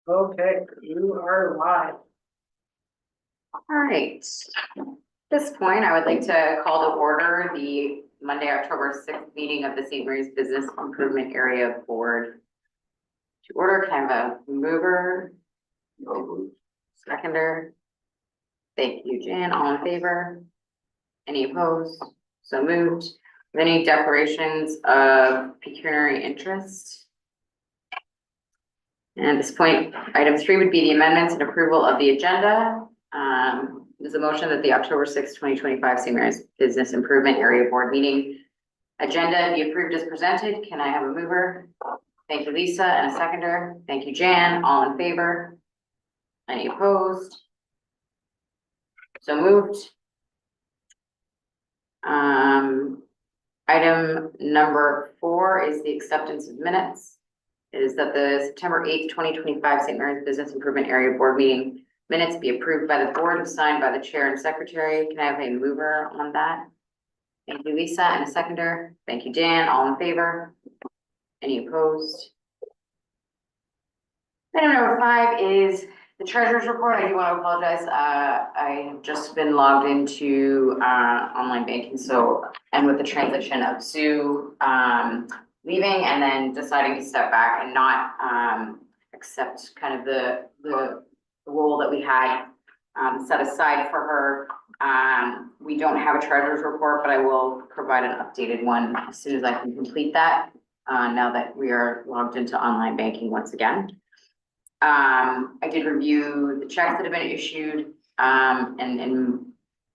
Okay, you are live. All right. At this point, I would like to call to order the Monday, October 6th meeting of the St. Mary's Business Improvement Area Board. To order, kind of a mover, seconder. Thank you, Jan. All in favor? Any opposed? So moved. Any declarations of pecuniary interest? And at this point, item 3 would be the amendments and approval of the agenda. There's a motion that the October 6th, 2025 St. Mary's Business Improvement Area Board meeting agenda be approved as presented. Can I have a mover? Thank you, Lisa, and a seconder. Thank you, Jan. All in favor? Any opposed? So moved. Item number 4 is the acceptance of minutes. It is that the September 8th, 2025 St. Mary's Business Improvement Area Board meeting minutes be approved by the board and signed by the chair and secretary. Can I have a mover on that? Thank you, Lisa, and a seconder. Thank you, Dan. All in favor? Any opposed? Item number 5 is the treasurer's report. I do want to apologize. I have just been logged into online banking. So, and with the transition of Sue leaving and then deciding to step back and not accept kind of the role that we had set aside for her. We don't have a treasurer's report, but I will provide an updated one as soon as I can complete that now that we are logged into online banking once again. I did review the checks that have been issued, and in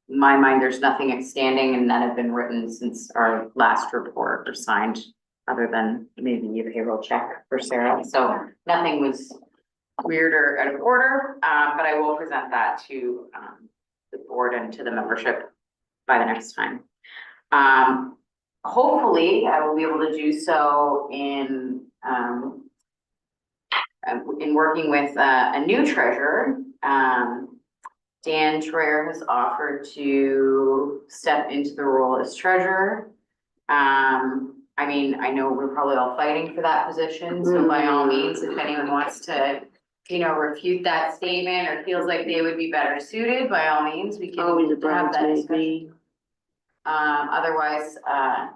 my mind, there's nothing outstanding and none have been written since our last report or signed, other than maybe a payroll check for Sarah. So nothing was weird or out of order, but I will present that to the board and to the membership by the next time. Hopefully, I will be able to do so in working with a new treasurer. Dan Troyer has offered to step into the role as treasurer. I mean, I know we're probably all fighting for that position, so by all means, if anyone wants to, you know, refute that statement or feels like they would be better suited, by all means, we can have that discussion. Otherwise, I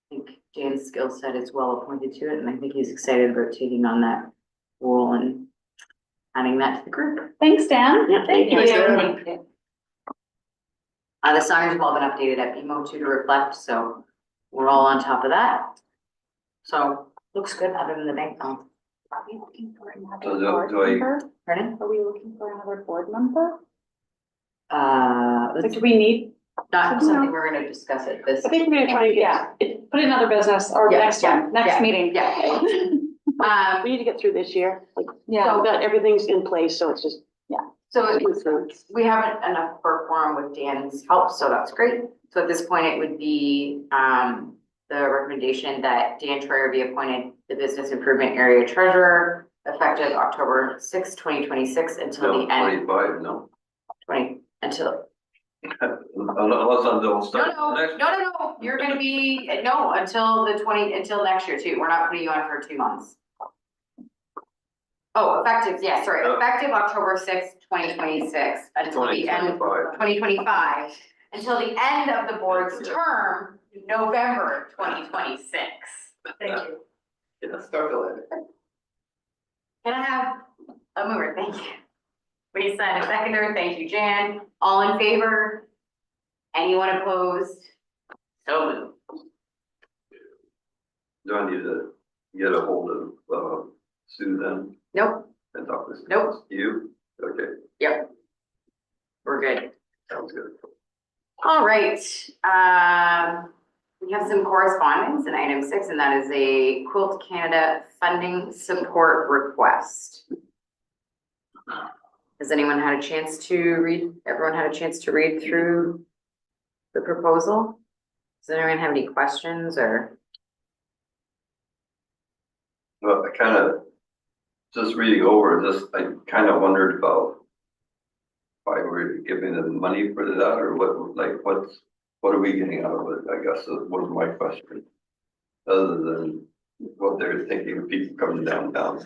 think Dan's skill set is well appointed to it, and I think he's excited about taking on that role and adding that to the group. Thanks, Dan. Yeah, thank you. Thank you. The signers have all been updated at BMO too to reflect, so we're all on top of that. So looks good other than the bank balance. Are we looking for another So board do I- member? Pardon? Are we looking for another board member? Let's Do we need? not something we're gonna discuss at this. I think we're gonna try and put in other business or Yeah, next time, next meeting. Yeah. We need to get through this year, like, Yeah. so that everything's in place, so it's just. So we haven't enough for quorum with Dan's help, so that's great. So at this point, it would be the recommendation that Dan Troyer be appointed the Business Improvement Area Treasurer effective October 6th, 2026 until the end. 25, no. 20 until. Unless until start No, next. you're gonna be, no, until the 20, until next year too. We're not putting you on for 2 months. Oh, effective, yeah, sorry, Yeah. effective October 6th, 2026 until the end of 2025, until the end of the board's term, November 2026. Thank you. Yeah, start the letter. Can I have a mover? Thank you. Lisa and a seconder. Thank you, Jan. All in favor? Anyone opposed? So moved. Do I need to get a hold of Sue then Nope, and talk to? Nope. You? Okay, yep. We're good. sounds good. All right, we have some correspondence in item 6, and that is a Quilt Canada funding support request. Has anyone had a chance to read, everyone had a chance to read through the proposal? Does anyone have any questions or? Well, I kind of, just reading over this, I kind of wondered about why we're giving them money for that, or what, like, what are we getting out of it, I guess, was my question. Other than what they're thinking of people coming downtown.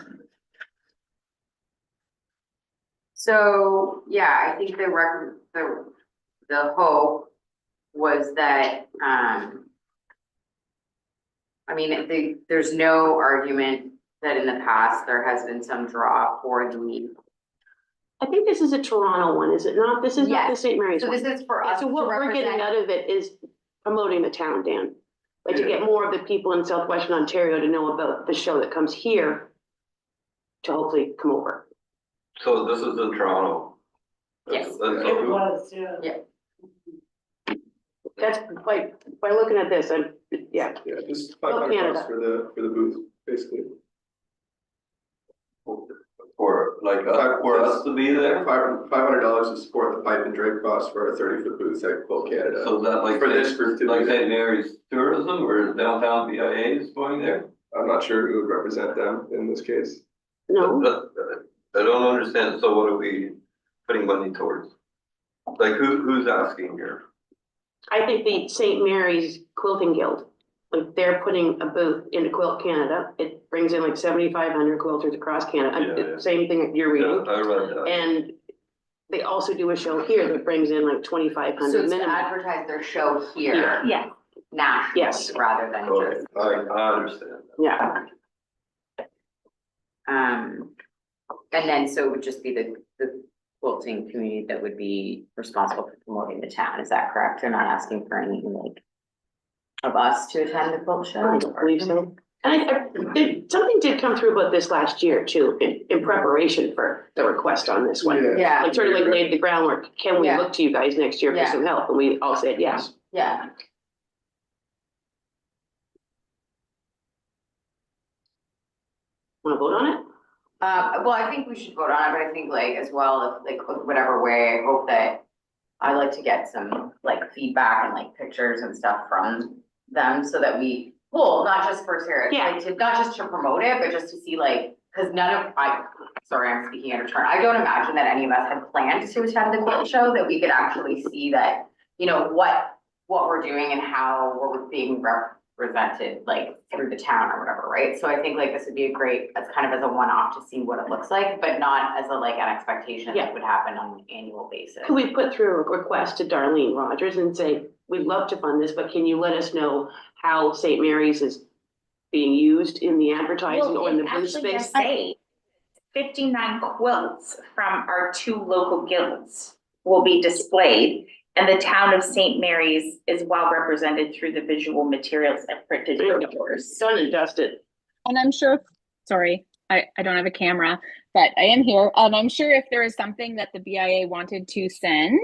So, yeah, I think the hope was that, I mean, there's no argument that in the past there has been some draw for the, I think this is a Toronto one, is it not? This is not the Yes. St. Mary's so one. this is for us So to what we're getting represent. out of it is promoting the town, Dan. Like to get more of the people in southwestern Ontario to know about the show that comes here to hopefully come over. So this is in Toronto? Yes. That's It who- was, yeah. Yeah. That's by looking at this, yeah. Yeah, just Well, $500 Canada. for the booth, basically. For like, for us to be there? $500 to support the pipe and drape costs for our 30-foot booth at Quil Canada. So is that like, For this group to like do that. St. Mary's Tourism or downtown BIA is going there? I'm not sure who would represent them in this case. No, I don't understand, so what are we putting money towards? Like who's asking here? I think the St. Mary's Quilting Guild, like they're putting a booth into Quilt Canada. It brings in like 7,500 quilters across Canada. Yeah, yeah. Same thing that you're Yeah, reading. I read that. And they also do a show here that brings in like So 2,500 it's to minimum. advertise their show here Yeah. nationally, Yes. rather than Okay, just, I understand. Yeah, and then so it would just be the quilting community that would be responsible for promoting the town, is that correct? They're not asking for anything like of us to attend the quilt show? I don't believe so. And something did come through about this last year too, in preparation for the request on this one. Yeah, Like sort of like laid the groundwork. Can we Yeah. look to you guys next year for Yeah. some help? And we all said yes. yeah. Want to vote on it? Well, I think we should vote on it, but I think like as well, if like whatever way, I hope that I like to get some like feedback and like pictures and stuff from them so that we, well, not just for Sarah, Yeah. like to, not just to promote it, but just to see like, cause sorry, I'm speaking out of turn. I don't imagine that any of us had planned to attend the quilt show, that we could actually see that, you know, what we're doing and how we're being represented like through the town or whatever, right? So I think like this would be a great, as kind of as a one-off to see what it looks like, but not as a like an expectation Yeah. that would happen on an annual basis. Could we put through a request to Darlene Rogers and say, we'd love to fund this, but can you let us know how St. Mary's is being used in the advertising or in the booth space? Say 59 quilts from our 2 local guilds will be displayed, and the town of St. Mary's is well represented through the visual materials that printed indoors. Done and dusted. And I'm sure, sorry, I don't have a camera, but I am here. I'm sure if there is something that the BIA wanted to send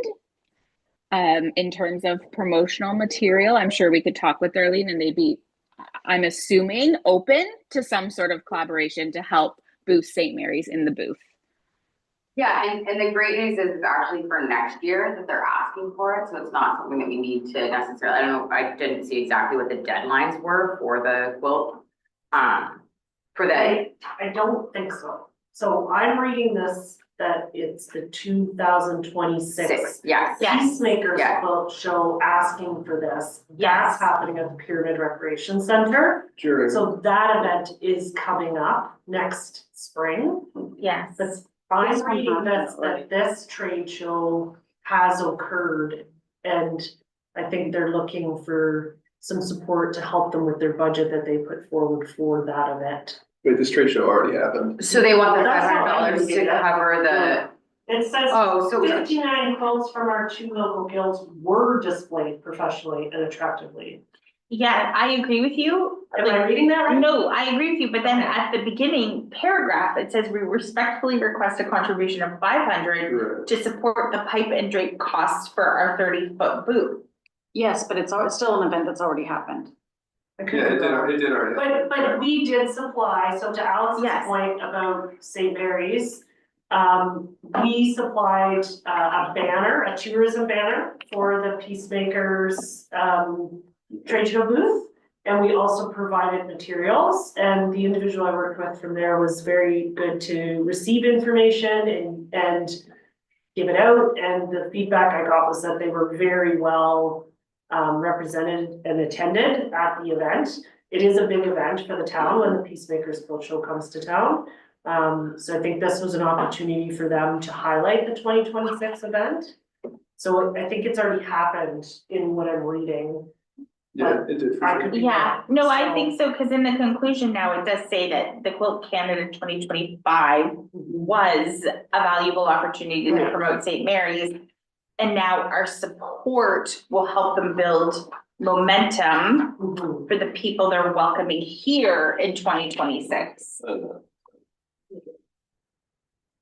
in terms of promotional material, I'm sure we could talk with Darlene and they'd be, I'm assuming, open to some sort of collaboration to help boost St. Mary's in the booth. Yeah, and the great news is it's actually for next year that they're asking for it, so it's not something that we need to necessarily, I don't know, I didn't see exactly what the deadlines were for the quilt. For the, I don't think so. So I'm reading this, that it's the 2026 yes. Peacemakers Yeah. Quilt Show asking for this. That's happening at the Pyramid Recreation Center. During, So that event is coming up next spring. Yes. But I'm This one reading happened this, already. that this trade show has occurred. And I think they're looking for some support to help them with their budget that they put forward for that event. wait, this trade show already happened. So they want the five That's hundred not dollars to reading it. cover the, It says oh, so. 59 quilts from our 2 local guilds were displayed professionally and attractively. Yeah, I agree with you. Am I reading that right? No, I agree with you, but then at the beginning paragraph, it says we respectfully request a contribution of 500 Right. to support the pipe and drape costs for our 30-foot booth. Yes, but it's still an event that's already happened. I could Yeah, be wrong. it did already. But we did supply, so to Alex's Yes. point about St. Mary's, we supplied a banner, a tourism banner for the Peacemakers trade show booth. And we also provided materials, and the individual I worked with from there was very good to receive information and give it out. And the feedback I got was that they were very well represented and attended at the event. It is a big event for the town when the Peacemakers Quilt Show comes to town. So I think this was an opportunity for them to highlight the 2026 event. So I think it's already happened in what I'm reading. Yeah, it did for I sure. could be Yeah, wrong. no, I think so, because in the conclusion now, it does say that the Quilt Canada 2025 was a valuable opportunity to Yeah. promote St. Mary's. And now our support will help them build momentum Mhm. for the people they're welcoming here in 2026.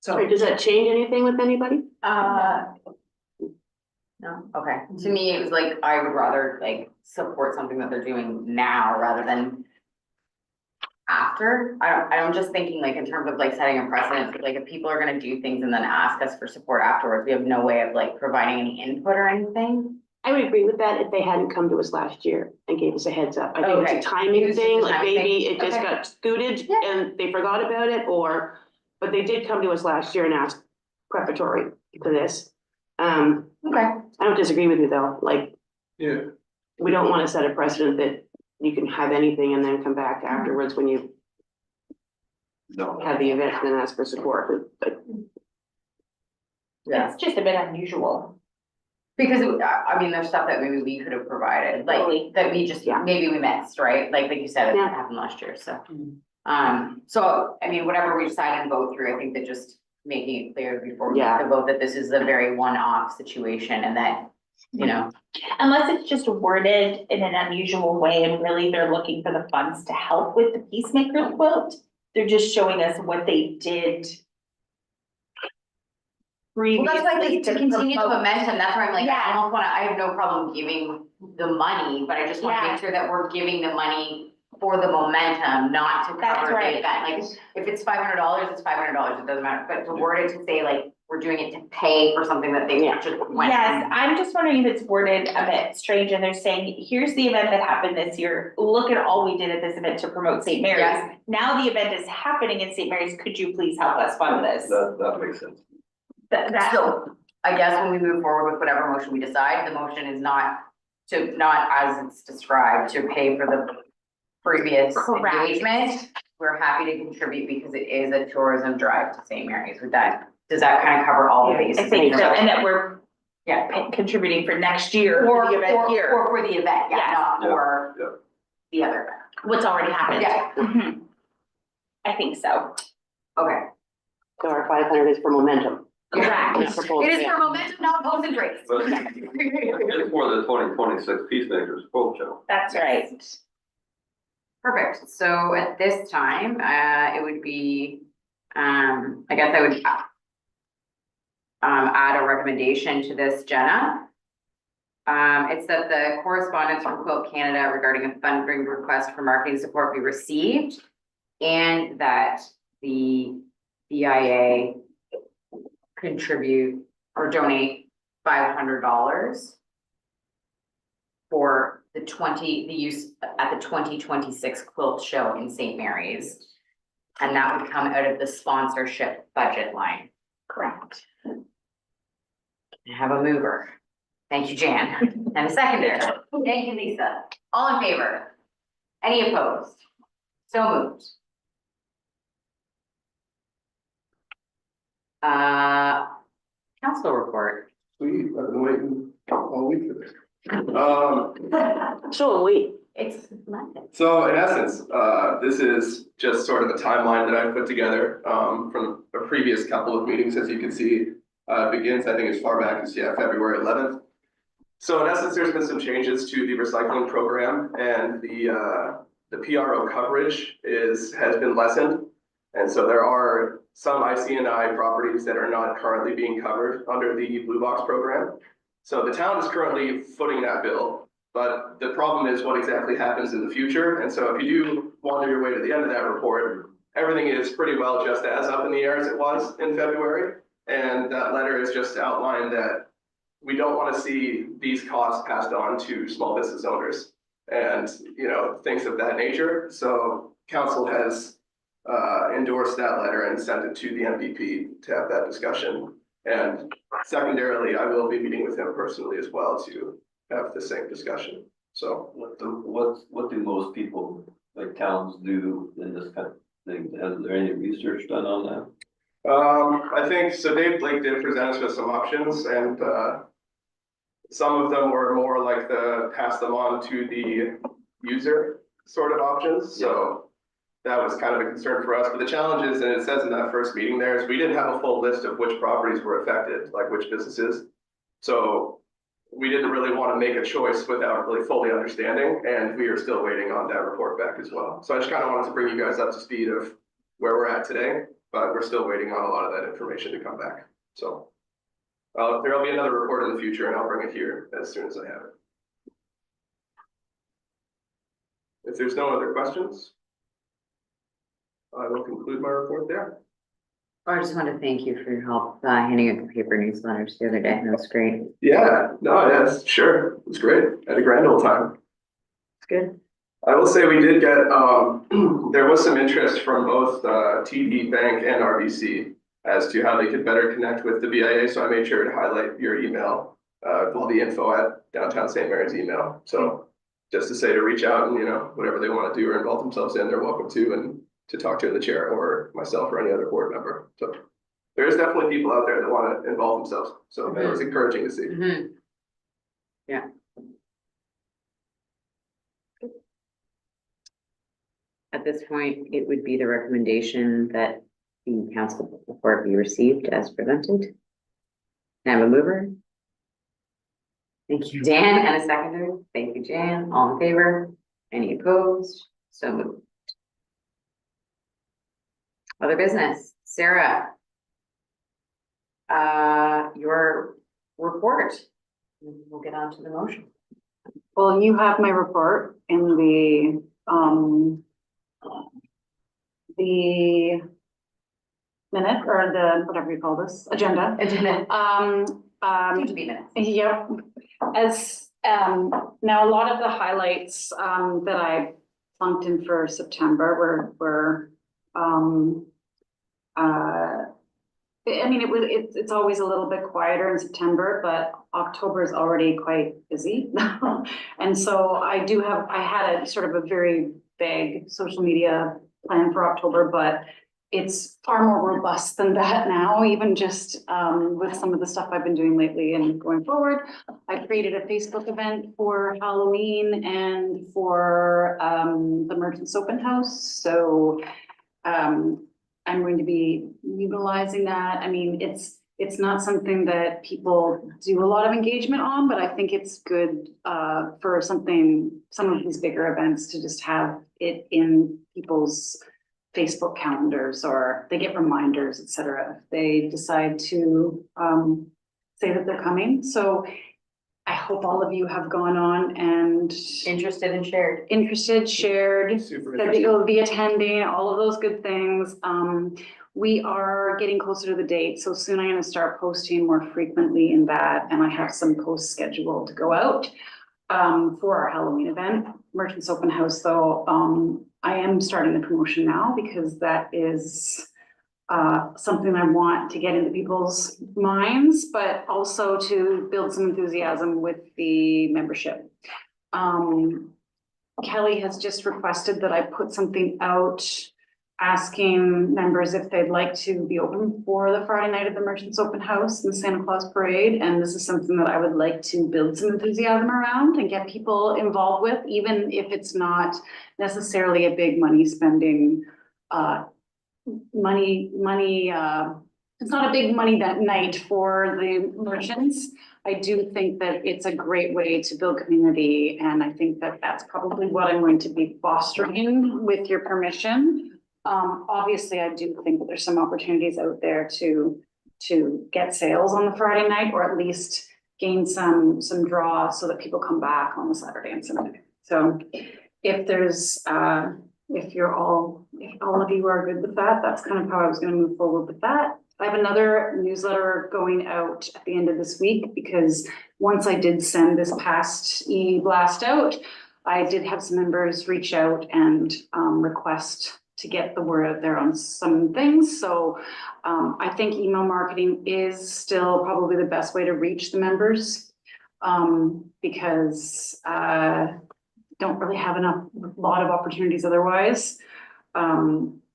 Sorry, does that change anything with anybody? No, okay. To me, it was like, I would rather like support something that they're doing now rather than after. I'm just thinking like in terms of like setting a precedent, like if people are gonna do things and then ask us for support afterwards, we have no way of like providing any input or anything. I would agree with that if they hadn't come to us last year and gave us a heads up. I think Okay. it's a timing It's just thing, a like timing maybe thing. it just Okay. got scooted Yeah. and they forgot about it, but they did come to us last year and ask preparatory to this. Okay. I don't disagree with you though, like, Yeah, we don't wanna set a precedent that you can have anything and then come back afterwards when you No. have the event and then ask for support, but Yeah. It's just a bit unusual. Because I mean, there's stuff that maybe we could have provided, Totally. like that we just, Yeah. maybe we missed, right? Like you said, it Yeah. happened last year, so. So I mean, whatever we decide and vote through, I think that just making it clear before we Yeah. make the vote that this is a very one-off situation and that, you know. Unless it's just worded in an unusual way and really they're looking for the funds to help with the Peacemaker quilt. They're just showing us what they did. Well, that's why I think to continue the promote. momentum, that's where I'm like, I Yeah. almost wanna, I have no problem giving the money, but I just wanna Yeah. make sure that we're giving the money for the momentum, not to That's cover right. the event. Like, if it's $500, it's $500, it doesn't matter, but to word it to say like, we're doing it to pay for something that they Yeah. just went. Yes, I'm just wondering if it's worded a bit strange and they're saying, here's the event that happened this year. Look at all we did at this event to promote St. Mary's. Yeah. Now the event is happening in St. Mary's. Could you please help us fund this? That makes sense. That, So, I guess when we move forward with whatever motion we decide, the motion is not as it's described, to pay for the previous Correct. engagement. We're happy to contribute because it is a tourism drive to St. Mary's. Does that kind of cover all the Yeah, bases? I think so, and that we're Yeah. contributing for next year Or, for the event here, or for the event, yeah, Yes. not Yeah, for yeah. the other event. what's already happened. Yeah. Mhm. I think so. Okay. so our 500 is for momentum. Correct. Not for both, It is yeah. for momentum, not post and race. But it's for the 2026 Peacemakers Quilt Show. That's right. Perfect, so at this time, it would be, I guess I would add a recommendation to this, Jenna. It's that the correspondence from Quilt Canada regarding a funding request for marketing support be received, and that the BIA contribute or donate $500 for the use at the 2026 quilt show in St. Mary's. And that would come out of the sponsorship budget line. Correct. I have a mover. Thank you, Jan. And a seconder. Thank you, Lisa. All in favor? Any opposed? So moved. Council report. sweet, I've been waiting all week for this. So are we. It's Monday. So in essence, this is just sort of a timeline that I put together, from a previous couple of meetings, as you can see. Begins, I think, as far back as, February 11th. So in essence, there's been some changes to the recycling program, and the PRO coverage has been lessened. And so there are some ICNI properties that are not currently being covered under the Blue Box program. So the town is currently footing that bill, but the problem is what exactly happens in the future. And so if you do wander your way to the end of that report, everything is pretty well just as up in the air as it was in February. And that letter is just outlined that we don't want to see these costs passed on to small business owners and, things of that nature. So council has endorsed that letter and sent it to the MPP to have that discussion. And secondarily, I will be meeting with him personally as well to have the same discussion. So What do most people, like towns, do in this kind Has there any research done on that? I think, so Dave Blake did present us with some options and, some of them were more like pass them on to the user sort of options, so that was kind of a concern for us, but the challenge is, and it says in that first meeting there, is we didn't have a full list of which properties were affected, like which businesses. So we didn't really want to make a choice without really fully understanding, and we are still waiting on that report back as well. So I just kind of wanted to bring you guys up to speed of where we're at today, but we're still waiting on a lot of that information to come back, so. There'll be another report in the future and I'll bring it here as soon as I have it. If there's no other questions, I will conclude my report there. I just want to thank you for your help handing out the paper newsletters the other day. That was great. Yeah, no, yes, sure. It was great. I had a grand old time. It's good. I will say we did get, there was some interest from both TD Bank and RBC as to how they could better connect with the BIA. So I made sure to highlight your email, all the info at Downtown St. Mary's email. So just to say to reach out and, you know, whatever they want to do or involve themselves in, they're welcome to, and to talk to the chair or myself or any other board member. So there's definitely people out there that want to involve themselves. So that was encouraging to see. Mm-hmm. Yeah. At this point, it would be the recommendation that the council report be received as presented. Can I have a mover? Thank you, Dan, and a seconder. Thank you, Jan. All in favor? Any opposed? So moved. Other business, Sarah. Your report. We'll get on to the motion. Well, you have my report in the minute or the, whatever you call this, agenda. Soon to be minutes. Yep, as, now a lot of the highlights, that I plunked in for September were, I mean, it's always a little bit quieter in September, but October is already quite busy. And so I had a sort of a very vague social media plan for October, but it's far more robust than that now, even just with some of the stuff I've been doing lately and going forward. I created a Facebook event for Halloween and for the Merchants Open House. So I'm going to be utilizing that. I mean, it's not something that people do a lot of engagement on, but I think it's good for some of these bigger events to just have it in people's Facebook calendars, or they get reminders, et cetera, if they decide to say that they're coming. So I hope all of you have gone on and Interested, shared, Super said that you'll be attending, all of those good things. We are getting closer to the date, so soon I'm gonna start posting more frequently in that, and I have some posts scheduled to go out for our Halloween event. Merchants Open House, though, I am starting the promotion now because that is something I want to get into people's minds, but also to build some enthusiasm with the membership. Kelly has just requested that I put something out asking members if they'd like to be open for the Friday night of the Merchants Open House and the Santa Claus Parade. And this is something that I would like to build some enthusiasm around and get people involved with, even if it's not necessarily a big money spending, it's not a big money that night for the merchants. I do think that it's a great way to build community, and I think that that's probably what I'm going to be fostering with your permission. Obviously, I do think that there's some opportunities out there to get sales on the Friday night, or at least gain some draw so that people come back on the Saturday and Sunday. So if there's, if all of you are good with that, that's kind of how I was gonna move forward with that. I have another newsletter going out at the end of this week, because once I did send this past e-blast out, I did have some members reach out and request to get the word out there on some things. So I think email marketing is still probably the best way to reach the members, because don't really have a lot of opportunities otherwise.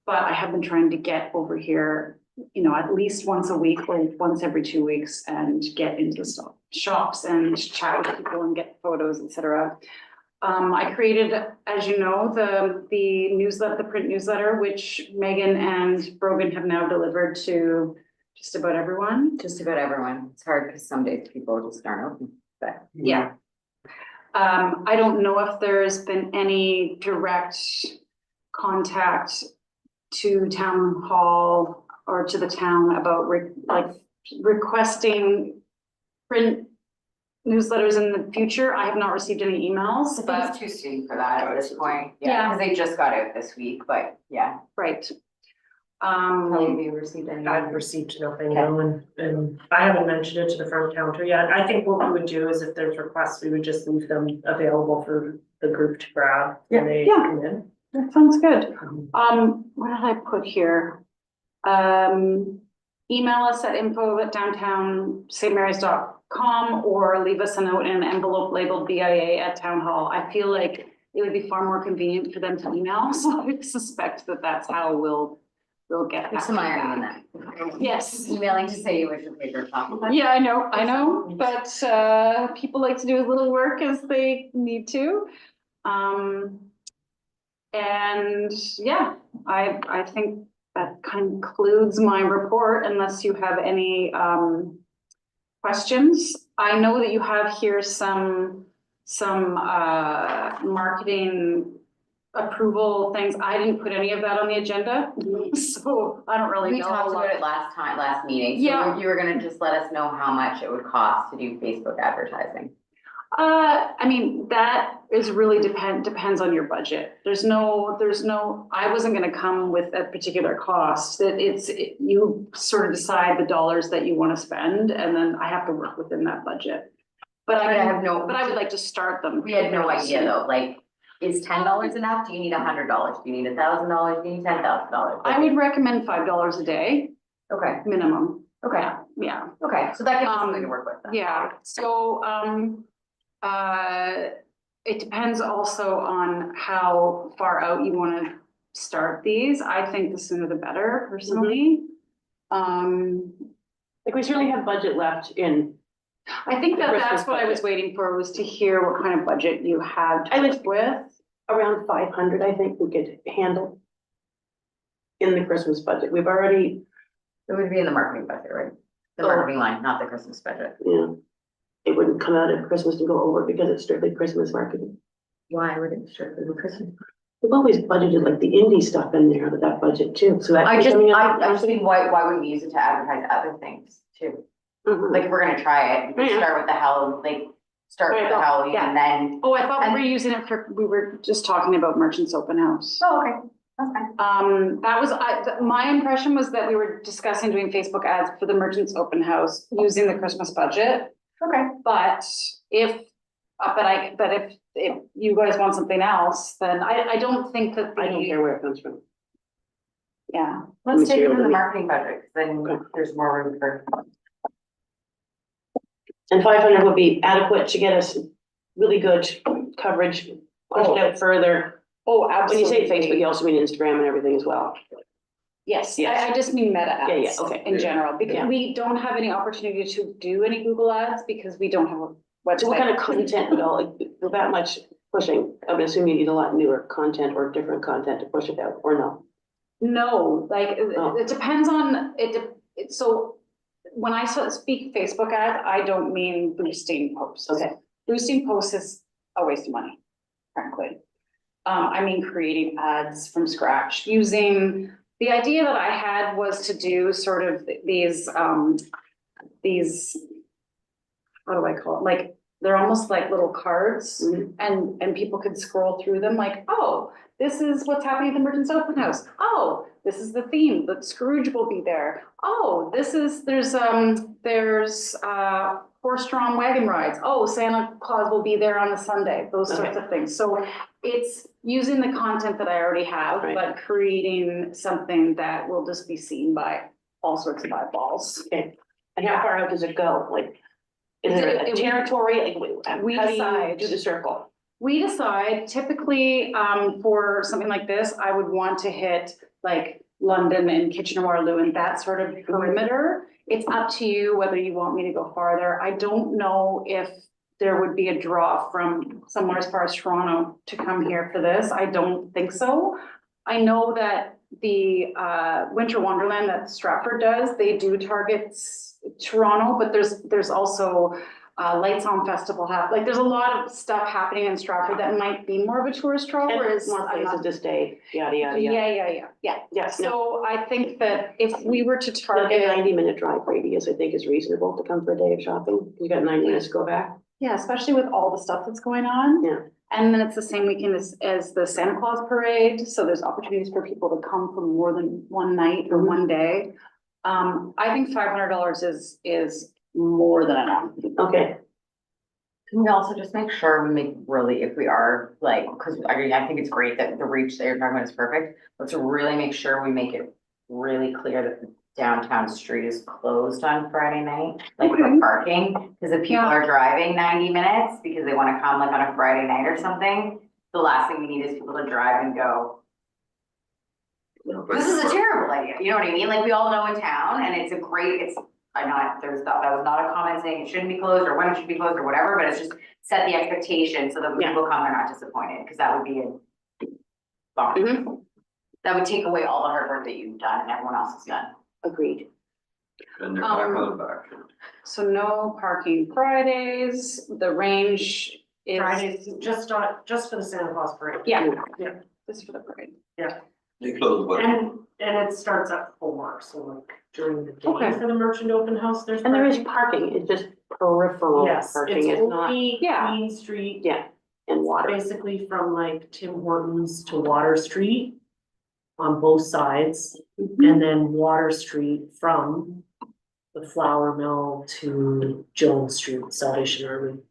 but I have been trying to get over here, you know, at least once a week or once every 2 weeks and get into the shops and chat with people and get photos, etc. I created, as you know, the newsletter, the print newsletter, which Megan and Brogan have now delivered to just about everyone. Just about everyone. It's hard because some days people just aren't open, but. Yeah. I don't know if there's been any direct contact to town hall or to the town about requesting print newsletters in the future. I have not received any emails, I think but, it's too soon for that at this point. Yeah. Yeah, because they just got out this week, but yeah. right. Kelly, have you received any? I've received nothing, no, and I haven't mentioned it to the front counter yet. I think what we would do is if there's requests, we would just leave them available for the group to grab when they Yeah. come in. That sounds good. What did I put here? Email us at info@downtownstmarys.com or leave us a note in an envelope labeled BIA at town hall. I feel like it would be far more convenient for them to email, so I suspect that that's how we'll get. There's some irony in that. Yes. Emailing to say you wish you paid your copy. Yeah, I know, but people like to do as little work as they need to. And yeah, I think that concludes my report unless you have any questions. I know that you have here some marketing approval things. I didn't put any of that on the agenda, so I don't really know. We talked about it last meeting. Yeah. So you were gonna just let us know how much it would cost to do Facebook advertising. I mean, that is really depends on your budget. There's no, I wasn't gonna come with a particular cost, that you sort of decide the dollars that you wanna spend, and then I have to work within that budget. But I would like to start them. We had no idea though, like, is $10 enough? Do you need $100? Do you need $1,000? Do you need $10,000? I would recommend $5 a day Okay, minimum. okay, Yeah. okay, so that gives us something to work with then. Yeah, so, it depends also on how far out you wanna start these. I think the sooner the better, personally. Like, we certainly have budget left in, I think The that's Christmas what I was budget. waiting for, was to hear what kind of budget you had to I would- work with. around 500, I think we could handle in the Christmas budget. We've already, It would be in the marketing budget, right? The Oh. marketing line, not the Christmas budget. it wouldn't come out of Christmas to go over because it's strictly Christmas marketing. Why would it strictly be Christmas? We've always budgeted like the indie stuff in there with that budget too, so that. I just mean, why wouldn't we use it to advertise other things too? Mhm. Like, if we're gonna try it, we could Yeah. start with the start with the Right, Halloween yeah. and then. Oh, I thought we And- were using it for, we were just talking about Merchants Open House. Oh, okay, that's fine. That was, my impression was that we were discussing doing Facebook ads for the Merchants Open House using the Christmas budget. Okay. But if you guys want something else, then I don't think that I don't care where it comes from. yeah. Let's take it Material from the that we- marketing budget, 'cause then Okay. there's more room for. And 500 would be adequate to get us really good coverage, push it out further. Oh, When you absolutely. say Facebook, you also mean Instagram and everything as well. Yes, Yes. I just mean meta ads. Yeah, okay. In general, because Yeah. we don't have any opportunity to do any Google ads because we don't have a website. So what kind of content, though, like, with that much pushing, I would assume you need a lot newer content or different content to push it out, or no? No, like, Oh. it depends on, so when I speak Facebook ads, I don't mean boosting posts. Okay. Boosting posts is a waste of money, frankly. I mean, creating ads from scratch, the idea that I had was to do sort of these, how do I call it? Like, they're almost like little cards, Mhm. and people could scroll through them like, oh, this is what's happening at the Merchants Open House. Oh, this is the theme, that Scrooge will be there. Oh, there's horse-drawn wagon rides. Oh, Santa Claus will be there on a Sunday, those sorts of things. So it's using the content that I already have, Right. but creating something that will just be seen by all sorts of eyeballs. Okay. And how far out does it go? Like, is there a territory? Like, We how do you decide. do the circle? We decide typically, for something like this, I would want to hit like London and Kitchener-Waterloo and that sort of perimeter. It's up to you whether you want me to go farther. I don't know if there would be a draw from somewhere as far as Toronto to come here for this. I don't think so. I know that the Winter Wonderland that Stratford does, they do target Toronto, but there's also Lights On Festival, like there's a lot of stuff happening in Stratford that might be more of a tourist draw, And whereas more I'm places not. to stay, yada, yada, yada. Yeah. Yes, no. So I think that if we were to A target, 90-minute drive radius, I think, is reasonable to come for a day of shopping. You got 90 minutes to go back. yeah, especially with all the stuff that's going on. Yeah. And then it's the same weekend as the Santa Claus parade, so there's opportunities for people to come for more than one night or one day. I think $500 is more than enough. Okay. Can we also just make sure we make really, if we are like, because I think it's great that the reach that you're talking about is perfect, but to really make sure we make it really clear that the downtown street is closed on Friday night, like for Okay. parking, because if people Yeah. are driving 90 minutes because they want to come like on a Friday night or something, the last thing we need is people to drive and go, this is a terrible idea, you know what I mean? Like, we all know in town, and it's a great, that was not a comment saying it shouldn't be closed, or when it should be closed, or whatever, but it's just set the expectation so that when Yeah. people come, they're not disappointed, because that would be a bummer. Mhm. That would take away all the hard work that you've done and everyone else has done. Agreed. And they're back on the back. So no parking Fridays, the range is. Fridays, just for the Santa Claus parade. Yeah. Yeah. Just for the parade. They close what? And it starts at 4, so like during the day Okay. for the merchant open house, there's. And there is parking. parking, it's just peripheral Yes, parking, it's it's not, only Yeah. Queen Street, yeah, and water. basically from like Tim Hortons to Water Street on both sides, and then Water Street from the flour mill to Jones Street, Salvation Army.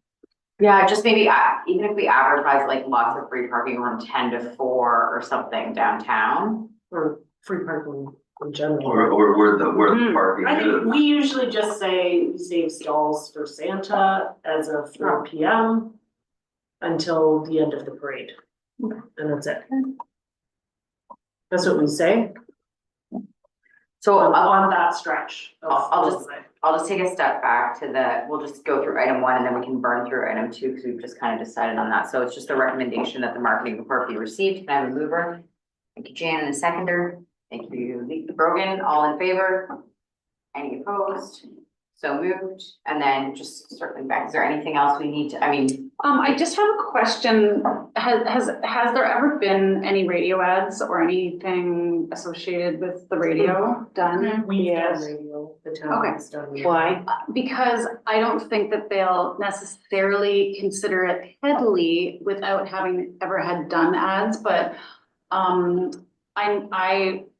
Yeah, just maybe, even if we advertise like lots of free parking from 10 to 4 or something downtown. Or free parking in general. Or where the Mhm. parking I think is. we usually just say we save stalls for Santa as of 4 PM until the end of the parade. And that's it. That's what we say So on that stretch. of I'll just- roadway. I'll just take a step back to we'll just go through item 1 and then we can burn through item 2 because we've just kind of decided on that. So it's just a recommendation that the marketing report be received. Can I have a mover? Thank you, Jan, and a seconder. Thank you, Lisa Brogan. All in favor? Any opposed? So moved. And then just circling back, is there anything else we need to, I just have a question. Has there ever been any radio ads or anything associated with the radio done? We've done Yes. radio, the town Okay. has done. radio. Why? Because I don't think that they'll necessarily consider it heavily without having ever had done ads, but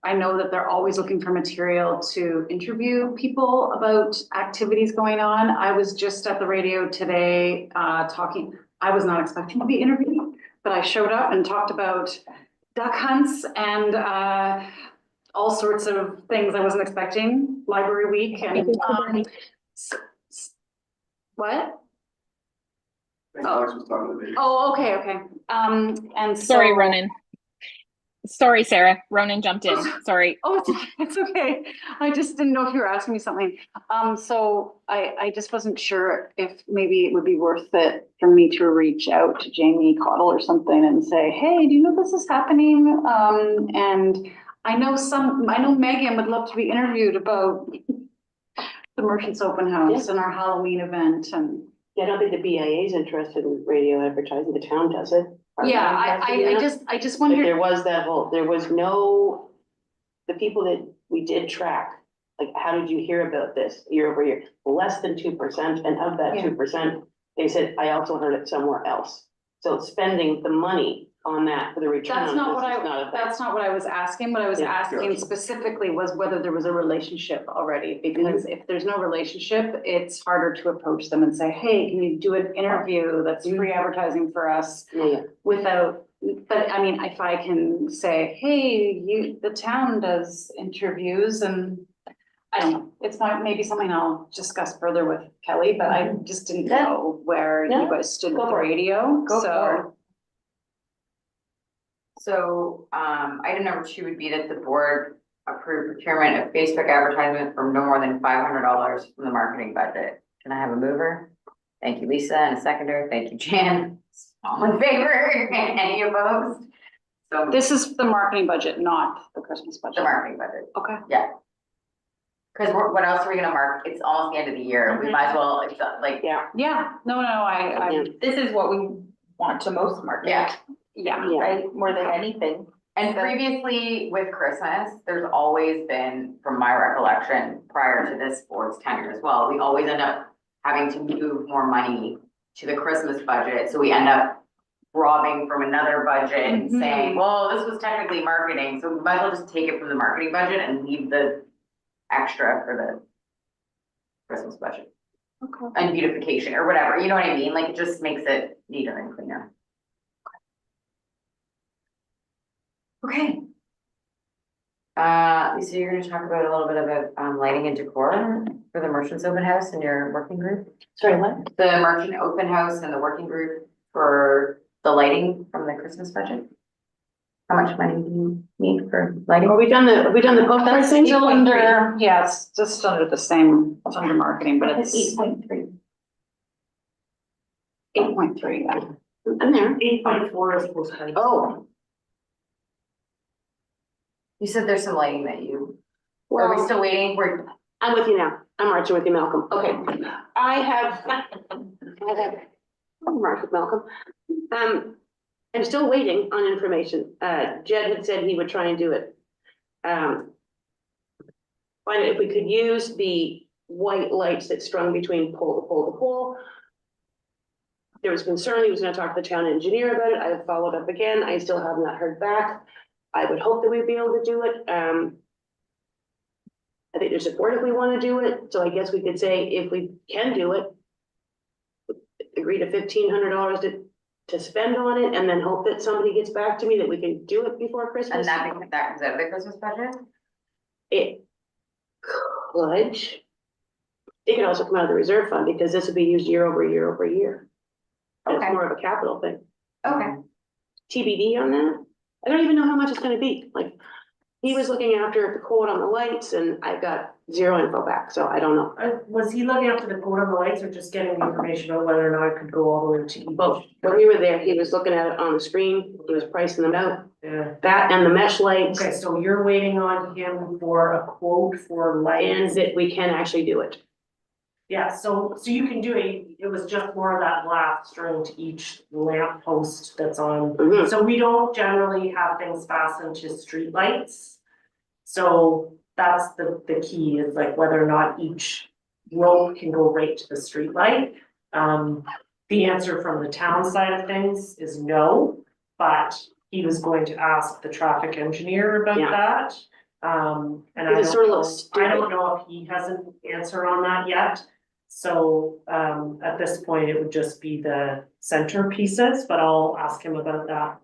I know that they're always looking for material to interview people about activities going on. I was just at the radio today, talking, I was not expecting to be interviewed, but I showed up and talked about duck hunts and, all sorts of things I wasn't expecting, library week and, what? Alex was talking to me. Oh, okay. And so. Sorry, Ronan. Sorry, Sarah. Ronan jumped in. Sorry. Oh, it's okay. I just didn't know if you were asking me something. So I just wasn't sure if maybe it would be worth it for me to reach out to Jamie Cottle or something and say, hey, do you know this is happening? And I know Megan would love to be interviewed about the Merchants Open House and our Halloween event and. Yeah, I don't think the BIA is interested in radio advertising, the town does it. Are they Yeah, interested in that? I just But wondered. there was the people that we did track, like, how did you hear about this year over year? Less than 2%, and of that Yeah. 2%, they said, I also heard it somewhere else. So spending the money on that for the return That's on not this what is not a thing. that's not what I was asking. What I was Yeah, asking gotcha. specifically was whether there was a relationship already, because if there's no relationship, it's harder to approach them and say, hey, can you do an interview that's free advertising for us Yeah, without, but I mean, if I can say, hey, the town does interviews and I don't know, it's maybe something I'll discuss further with Kelly, but I just didn't Yeah. know where you Yeah. guys stood Go with for it. radio, Go so. for So, item number 2 would be that the board approve procurement of Facebook advertisement for no more than $500 from the marketing budget. Can I have a mover? Thank you, Lisa, and a seconder. Thank you, Jan. All in favor? Any opposed? So This is the marketing budget, not the Christmas the budget. marketing budget. Okay. Yeah. Cause what else are we gonna mark? It's almost the end of the year. We might as well, it's like, Yeah. Yeah, no, I, This is what we want to most market. yeah. yeah. Right, more than anything. And previously with Christmas, there's always been, from my recollection, prior to this board's tenure as well, we always end up having to move more money to the Christmas budget. So we end up robbing from another budget and saying, well, this was technically marketing, so we might as well just take it from the marketing budget and leave the extra for the Christmas budget. Okay. And beautification or whatever, you know what I mean? Like, it just makes it neater and cleaner. Okay. Lisa, you're gonna talk about a little bit about lighting and decor for the merchants open house and your working group? Sorry, what? The merchant open house and the working group for the lighting from the Christmas budget? How much money do you need for lighting? Have we done the post office thing? Still under, yeah, it's just under the same, it's under marketing, but it's 8.3. 8.3. I'm there. 8.4 is postponed. Oh, You said there's some lighting that are we well, still waiting? I'm with you now. I'm marching with you, Malcolm. Okay. I have, I'll march with Malcolm. I'm still waiting on information. Jed had said he would try and do it. Find out if we could use the white lights that strung between pole to pole to pole. There was concern, he was gonna talk to the town engineer about it. I have followed up again. I still have not heard back. I would hope that we'd be able to do it. I think there's support if we wanna do it. So I guess we could say if we can do it, agree to $1,500 to spend on it and then hope that somebody gets back to me that we can do it before Christmas. And that comes out of the Christmas budget? It could. It could also come out of the reserve fund because this would be used year over year over year. It's Okay. more of a capital thing. Okay. TBD on that. I don't even know how much it's gonna be. Like, he was looking after the quote on the lights and I got zero info back, so I don't know. Was he looking after the code on the lights or just getting the information on whether or not it could go all the way to? Both. When we were there, he was looking at it on the screen. He was pricing them out. Yeah, That and the mesh lights okay, so you're waiting on him for a quote for and lights. that we can actually do it. Yeah, so you can do it was just more of that black string to each lamp post that's on. Mhm. So we don't generally have things fastened to street lights. So that's the key is like whether or not each rope can go right to the street light. The answer from the town side of things is no, but he was going to ask the traffic engineer about Yeah. that. And I Because it sort of don't looks know, I stupid. don't know if he has an answer on that yet. So, at this point, it would just be the center pieces, but I'll ask him about that.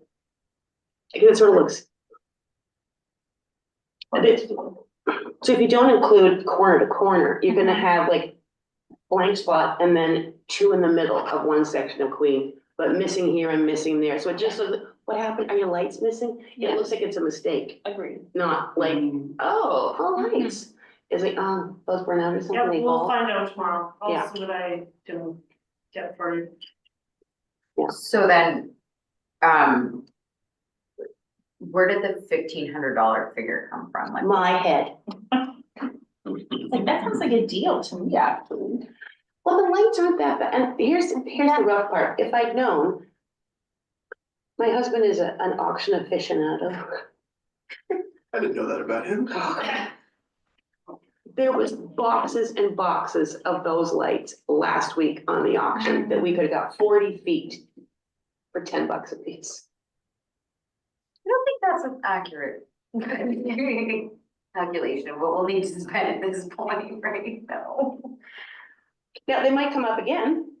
Because it sort of looks. a bit- So if you don't include corner to corner, you're gonna have like blank spot and then two in the middle of one section of Queen, but missing here and missing there. So it just, what happened? Are your lights missing? It looks like it's a mistake, Agreed. not like, oh, lights. It's like, those burn out or Yeah, something. They we'll fall. find out tomorrow. Yeah. I'll see what I can get for you. So then, where did the $1,500 figure come from? Like, My head. Like, that sounds like a deal to me, actually. Well, the lights aren't that bad, and here's the rough part, if I'd known. My husband is an auction aficionado. I didn't know that about him. There was boxes and boxes of those lights last week on the auction that we could have got 40 feet for $10 a piece. I don't think that's an accurate calculation of what we'll need to spend at this point right now. Now, they might come up again.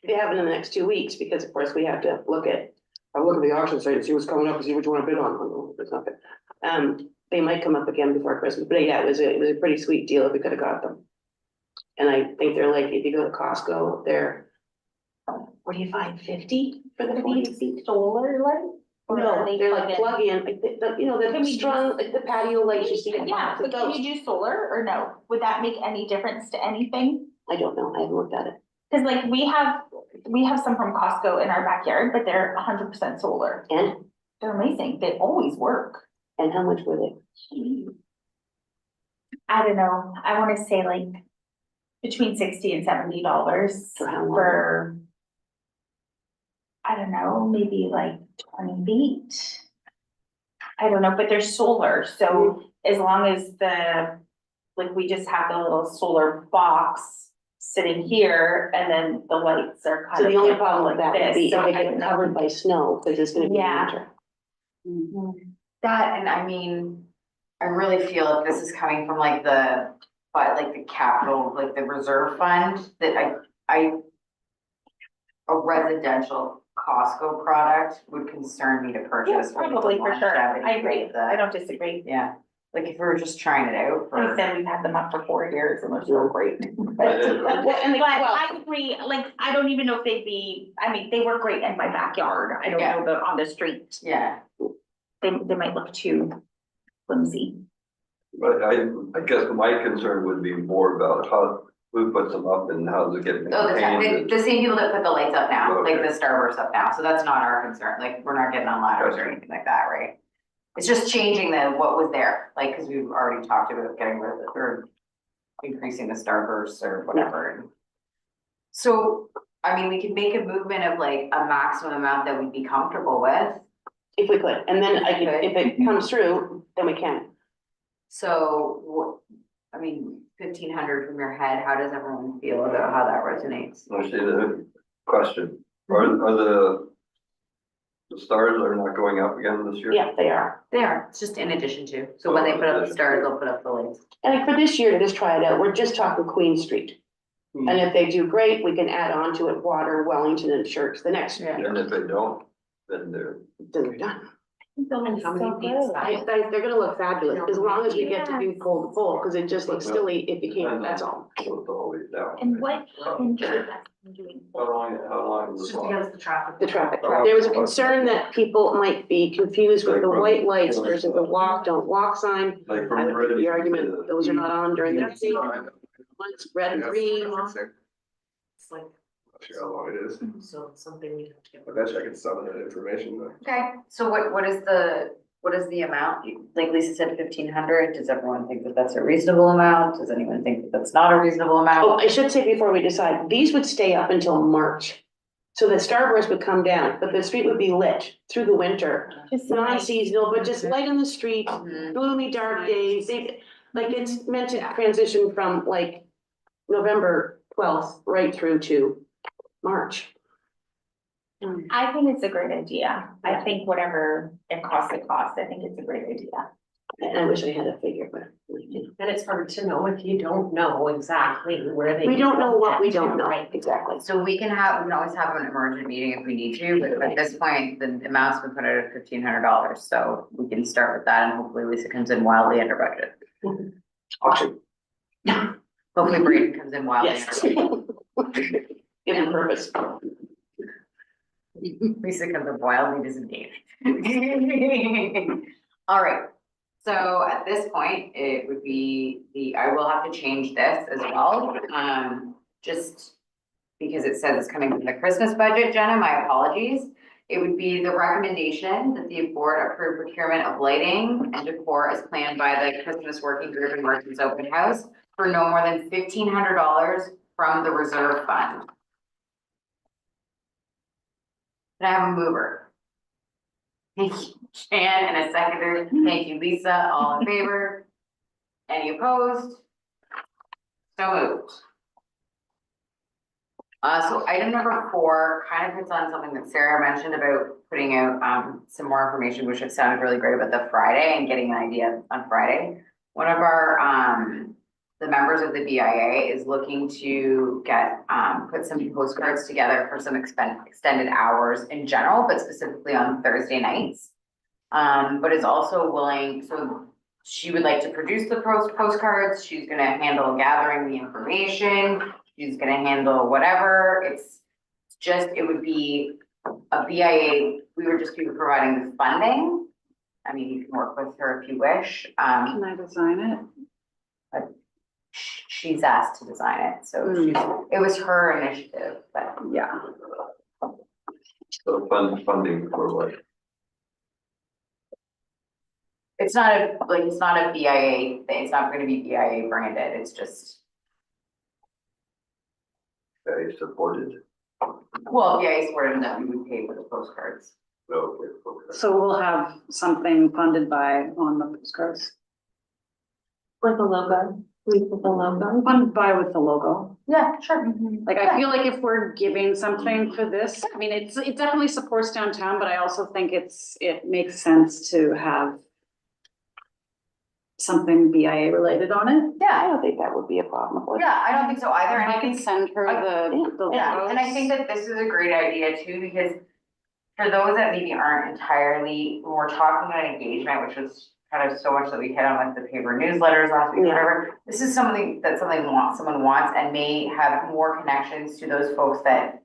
They haven't in the next 2 weeks, because of course we have to look at the auction site and see what's coming up and see what you wanna bid on. It's not good. They might come up again before Christmas, but yeah, it was a pretty sweet deal if we could have got them. And I think they're like, if you go to Costco, they're, what do you find, 50 for the 40 feet? Solar light? Or No, are they they're plug like in? plug-in, like you know, Can the we strong, like the patio lights you see. at Yeah, malls, but can those. you do solar or no? Would that make any difference to anything? I don't know, I haven't looked at it. Cause like we have some from Costco in our backyard, but they're 100% solar. And, They're amazing. They always work. and how much were they? I don't know. I wanna say like between $60 and $70 For how long? for, I don't know, maybe like 20 feet. I don't know, but they're solar, so as long as like, we just have the little solar box sitting here, and then the lights are kind So of. the only like problem with that would this, be if so they I get don't know. covered by snow, because it's gonna be Yeah. winter. That, and I mean, I really feel if this is coming from like the capital, like the reserve fund, that a residential Costco product would concern me to purchase. the Probably for sure. longevity I agree. of the- I don't disagree. Yeah, like if we were just trying it out Like I for. said, we've had them up for 4 years and they're so great. But Well, and but I agree, like, I don't even know if they'd be, I mean, they work great in my backyard. I don't Yeah. know about on the street. Yeah, They might look too flimsy. But I guess my concern would be more about who puts them up and how's it getting oh, maintained. the same people that put the lights up now, like Okay. the Starburst up now, so that's not our concern, like, we're not getting on ladders or Gotcha. anything like that, right? It's just changing what was there, like, cause we've already talked about getting rid of it, or increasing the Starbursts or whatever. So, I mean, we could make a movement of like a maximum amount that we'd be comfortable with. If we could, and then I could, if it comes through, then we can. So, I mean, 1,500 from your head, how does everyone feel about how that resonates? I see the question, are the stars are not going up again this year? Yeah, they are. There, it's just in addition to, so when they put up the stars, they'll put up the lights. And like for this year, to just try it out, we're just talking Queen Street. And if they do great, we can add on to it Water, Wellington and Church the next year. And if they don't, then they're. Then they're done. How many feet? They're gonna look fabulous, as long as we get to do pole to pole, because it just looks silly if you can't, that's all. Goes always down. And what hinders us from doing? How long is It's this just long? against the traffic. The traffic. There was a concern that people might be confused with the white lights versus the walk, don't walk sign. Like I from would make Reading the to argument, those are not on during the day. I'm One's red and green. It's like, not sure how long it is. so something we have to get. I bet you I can summon that information though. Okay, so what is the amount? Like Lisa said, 1,500, does everyone think that that's a reasonable amount? Does anyone think that that's not a reasonable Oh, amount? I should say before we decide, these would stay up until March. So the Starburst would come down, but the street would be lit through the winter, Just non-seasonal, but just light on the street, Mhm. gloomy, dark days. Like it's meant to transition from like November 12th right through to March. I think it's a great idea. I think whatever it costs, I think it's a great idea. And I wish I had a figure, but you know. And it's hard to know if you don't know exactly where they. We don't know what we don't know, Right. exactly. So we can always have an emergent meeting if we need to, but at this point, the amount's been put out at $1,500, so we can start with that and hopefully Lisa comes in wildly under budget. Auction. Hopefully Braden comes in wildly Yes. under budget. Give them purpose. Lisa comes up wildly disengaged. All right, so at this point, it would be I will have to change this as well, just because it says it's coming from the Christmas budget, Jenna, my apologies. It would be the recommendation that the board approve procurement of lighting and decor as planned by the Christmas Working Group and Merchants Open House for no more than $1,500 from the reserve fund. Can I have a mover? Thank you, Jan, and a seconder. Thank you, Lisa. All in favor? Any opposed? So moved. So item number 4 kind of hits on something that Sarah mentioned about putting out some more information, which have sounded really great about the Friday and getting an idea on Friday. One of our the members of the BIA is looking to get put some postcards together for some extended hours in general, but specifically on Thursday nights. But is also willing, so she would like to produce the postcards. She's gonna handle gathering the information. She's gonna handle whatever. It's just, it would be a BIA we would just be providing the funding. I mean, you can work with her if you wish. Can I design it? She's asked to design it, so it was her initiative, but Yeah. So funding for what? it's not it's not a BIA thing. It's not gonna be BIA branded. It's just, They supported? well, BIA supported that we would pay for the postcards. Okay. So we'll have something funded by on the postcards. With the logo, with the logo. Funded by with the logo. Yeah, sure. Like, I feel like if we're giving something for this, I mean, it definitely supports downtown, but I also think it makes sense to have something BIA related on it. I Yeah, don't think that would be a problem. yeah, I don't think so either. And I I can think send her the Yeah, and I think logos. that this is a great idea too, because for those that maybe aren't entirely, when we're talking about engagement, which was kind of so much that we hit on with the paper newsletters last week, Yeah. whatever. This is something that someone wants and may have more connections to those folks than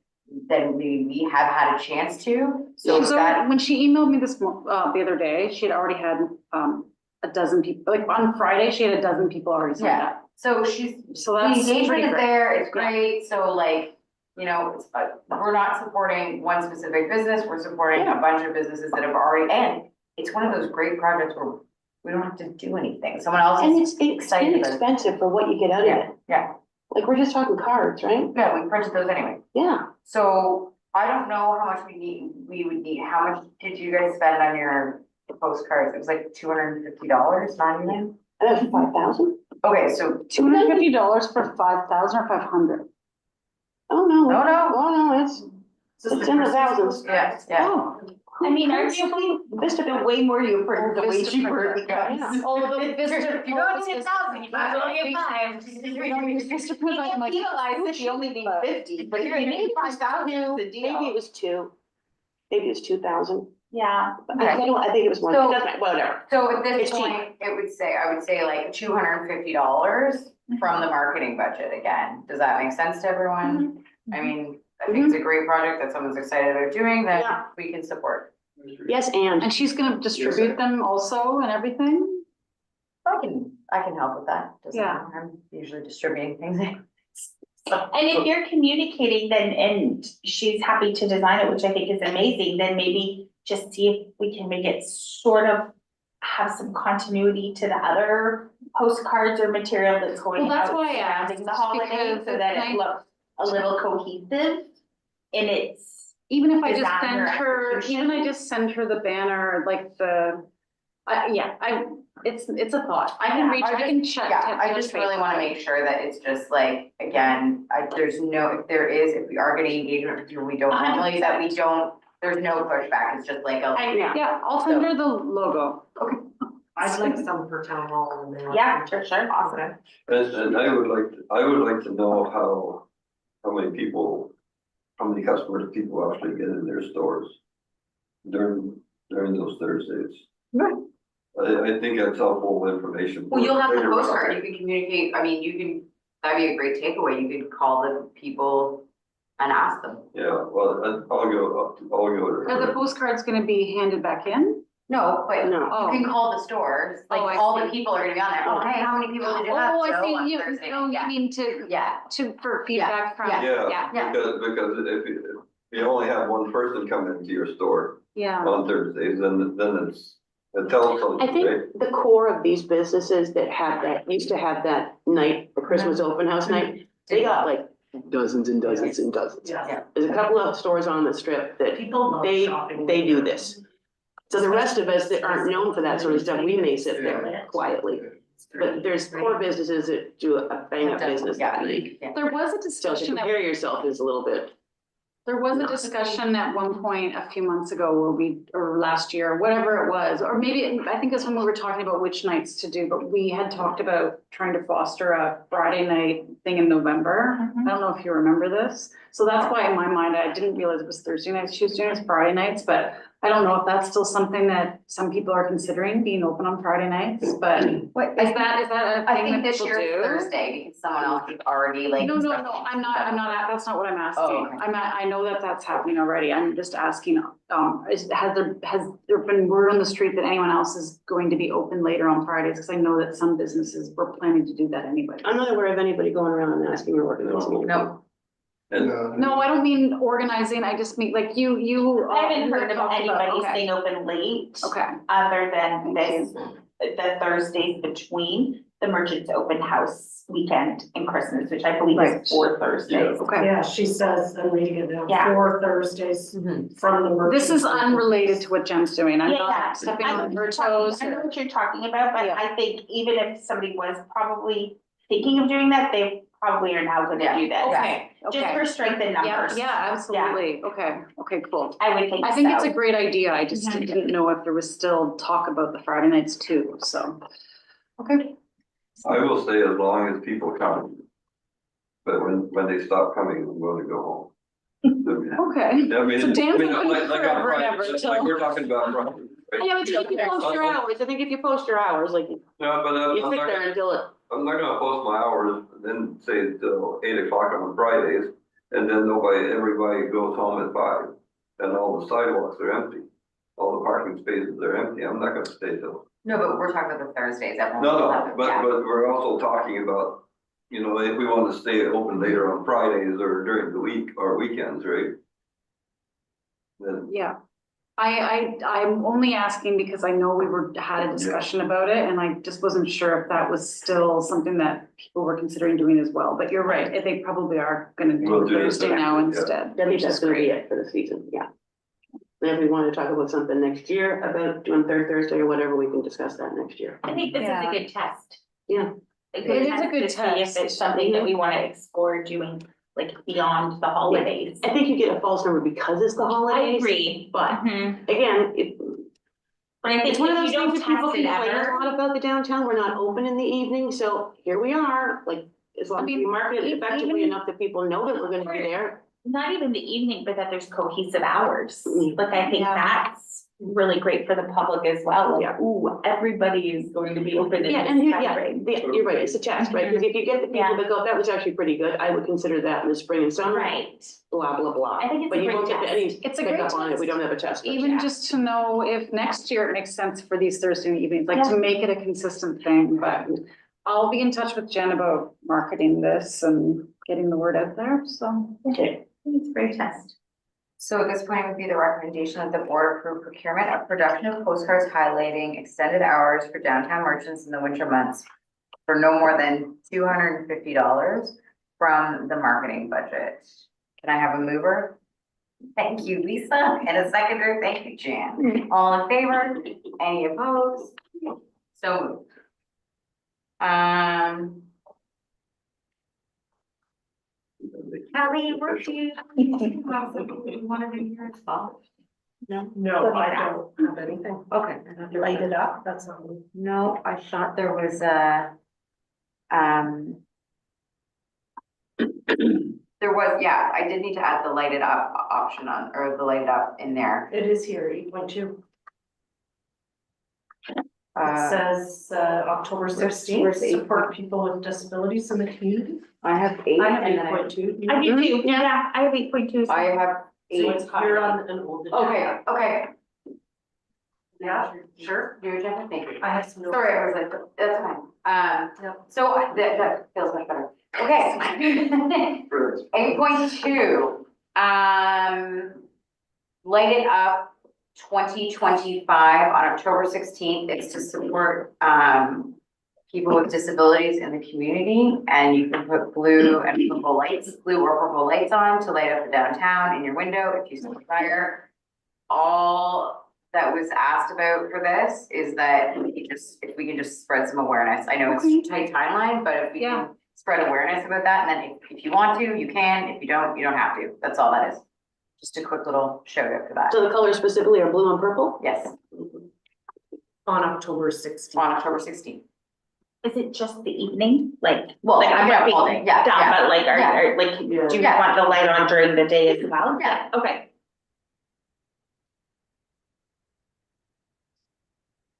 maybe we have had a chance to. So So that, when she emailed me the other day, she had already had, a dozen people, like on Friday, she had a dozen people already signed yeah, up. so So the that's engagement pretty is great. there, it's great, so like, you know, we're not supporting one specific business, we're supporting a bunch of businesses that have already, and it's one of those great projects where we don't have to do anything, someone else And is it's excited about it. inexpensive for what you get out of Yeah, it. yeah, Like, we're just talking cards, right? yeah, we printed those anyway, Yeah. so I don't know how much we would need, how much did you guys spend on your postcards? It was like $250, not even? And that's 5,000? Okay, so, $250 for 5,000 or 500? Oh, no. Oh, no. Oh, no, it's in the thousands. yeah, yeah. Oh. I mean, arguably, the way more you print, the way cheaper it becomes. Oh, the Vista. If you go to 10,000, you might as well get five. I'm like, Realize that you only need 50, but you're gonna need 5,000, it's a deal. Maybe it was 2. Maybe it was 2,000. Yeah. I think it was 1, So- it doesn't matter, whatever. So at this It's cheap. point, I would say like $250 from the marketing budget again. Does that make sense to everyone? I mean, I think it's a great project that someone's excited about doing Yeah. that we can support. Yes, and. And she's gonna distribute them also and everything? I can help with that. Doesn't Yeah. matter. I'm usually distributing things. And if you're communicating then, and she's happy to design it, which I think is amazing, then maybe just see if we can make it sort of have some continuity to the other postcards or material that's going Well, that's out why I asked, surrounding the holidays, because so that it's it nice- looks a little cohesive in its. Even if I just Design send or her, execution. even I just send her the banner, like it's a thought. I can Yeah, reach, I can check. Yeah, I just really wanna make sure that it's just like, again, if we are getting engagement with you, we don't normally, that we don't, there's no pushback, it's just like Yeah, I'll send her the logo. I'd like some for town hall and then. Yeah, for sure. Awesome. And I would like to know how many customers people actually get in their stores during those Thursdays. Right. I think that's helpful information. Well, you'll have the later on. postcard, you can communicate, I mean, that'd be a great takeaway, you could call the people and ask them. Yeah, well, I'll go to Are the her. postcards gonna be handed back in? No, but you No. can call the stores, like Oh, I all the see. people are gonna be on there, oh, hey, how many people did you have? Oh, I Joe, see, on you, Thursday?" you Yeah. mean to, Yeah, for feedback from, Yeah, yeah. because if you only have one person come into your store yeah. on Thursdays, then it tells I something, right? think the core of these businesses that used to have that night, the Christmas open house night, they got like dozens and dozens and dozens. Yeah. There's a couple of stores on the strip that People love they shopping. do this. So the rest of us that aren't known for that sort of stuff, we may sit there quietly. But there's core businesses that do a bang up business that night. Yeah. There was a So to discussion, compare yourself is a little bit. there was a discussion at one point a few months ago or last year, whatever it was, or maybe, I think it's when we were talking about which nights to do, but we had talked about trying to foster a Friday night thing in November. I don't know if you remember this. So that's why in my mind, I didn't realize it was Thursday nights, she was doing it Friday nights, but I don't know if that's still something that some people are considering, being open on Friday nights, but is What, that a I thing think that this people year do? Thursday, because someone else is already like. No, I'm not, that's not what I'm asking. Oh, okay. I know that that's happening already. I'm just asking, has there been word on the street that anyone else is going to be open later on Fridays? Because I know that some businesses were planning to do that anyway. I'm not aware of anybody going around and asking or organizing. No, And No, I don't mean organizing. I just mean like you. I haven't you heard of talked about- anybody okay, staying open late, Okay, other than Thank this, the Thursdays between the Merchants Open House weekend and Christmas, which I believe Right. is 4 Thursdays. okay. Yeah, she says, I'm reading it now, Yeah. 4 Thursdays Mhm. from the merchant. This is unrelated to what Jen's doing. I'm Yeah, not stepping I on know her toes. I know what you're talking about, but Yeah. I think even if somebody was probably thinking of doing that, they probably are now gonna do this. Okay, Just okay. for strength in Yeah, numbers. yeah, absolutely. Okay, cool. I would think so. I think it's a great idea. I just Mhm. didn't know if there was still talk about the Friday nights too, so. Okay. I will say as long as people come. But when they stop coming, I'm going to go home. Okay. I mean, So Dan's I mean, open like on forever and Friday, ever like till- we're talking about Friday, right? Yeah, but if you post your hours, I think if you post your hours, like, you No, but I'm sit not there gonna, until it. I'm not gonna post my hours, then say till 8 o'clock on Fridays, and then everybody goes home at 5, and all the sidewalks are empty. All the parking spaces are empty, I'm not gonna stay till. no, but we're talking about the Thursdays, everyone. No, will no, have it, but, yeah. but we're also talking about, if we wanna stay open later on Fridays or during the week or weekends, right? Then, Yeah. I'm only asking because I know had a discussion about it and I just wasn't sure if that was still something that people were considering doing as well. But you're right, they probably are gonna We'll do do this Thursday next now week, yeah. instead. I think which that's is gonna be great. it for the season, yeah. And if we want to talk about something next year, about doing third Thursday or whatever, we can discuss that next year. I think this is Yeah. a good test. Yeah. A It good is a test good to see if test. it's something that we wanna explore doing, like, beyond the holidays. I think you get a false number because it's the I holidays. agree. But Mhm. again, But I think it's one of if those you don't things that people test it complain a ever. lot about the downtown, we're not open in the evening, so here we are, like, as long as we market it effectively even- enough that people know that we're gonna be there. Not even the evening, but that there's cohesive hours. Mm. Like, I think Yeah. that's really great for the public as well. Yeah. Like, ooh, everybody is going to be open in Yeah, this and time yeah, frame. you're right, it's a test, right? Because if you get the Yeah. people that go, that was actually pretty good, I would consider that in the spring and summer, Right. blah, blah, blah. I think it's But a you great won't get test. any It's a great pickup on it, test. we don't have a test. but Even yeah. just to know if next year it makes sense for these Thursday evenings, like to make it a consistent thing, but I'll be in touch with Jen about marketing this and getting the word out there, so. Okay. It's a great test. So at this point would be the recommendation that the board approve procurement of production of postcards highlighting extended hours for downtown merchants in the winter months for no more than $250 from the marketing budget. Can I have a mover? Thank you, Lisa, and a seconder. Thank you, Jan. All in favor? Any opposed? So moved. Kelly, were you? Wanted to hear as well? No, I don't have anything. Okay. Light it up, that's not me. No, I thought there was there was, yeah, I did need to add the lighted up option on, or the lighted up in there. It is here, 8.2. It Uh, says, October where's 16th, the support people with disabilities in the community. I have 8 I have and then I 8.2. I do too, yeah, I have 8.2. I have So 8. it's you're on an old agenda. Okay. Yeah, sure. Do your agenda, thank you. I have some. notes. Sorry, I was like, that's fine. Yep. So that feels much better. Okay. 8.2, light it up 2025 on October 16th. It's to support, people with disabilities in the community, and you can put blue and purple lights, blue or purple lights on to light up the downtown in your window if you so desire. All that was asked about for this is that if we can just spread some awareness. I know it's a tight timeline, but if we can spread awareness about that, and then if you want to, you can. If you don't have to. That's all that is. Just a quick little shout out for that. So the colors specifically are blue and purple? Yes, On October 16th. on October 16th. Is it just the evening? Like, Well, like I'm yeah, not all being day. Yeah, dumb, yeah. but like, Yeah. like, do Yeah. you Yeah. want the light on during the day as well? Yeah. Okay.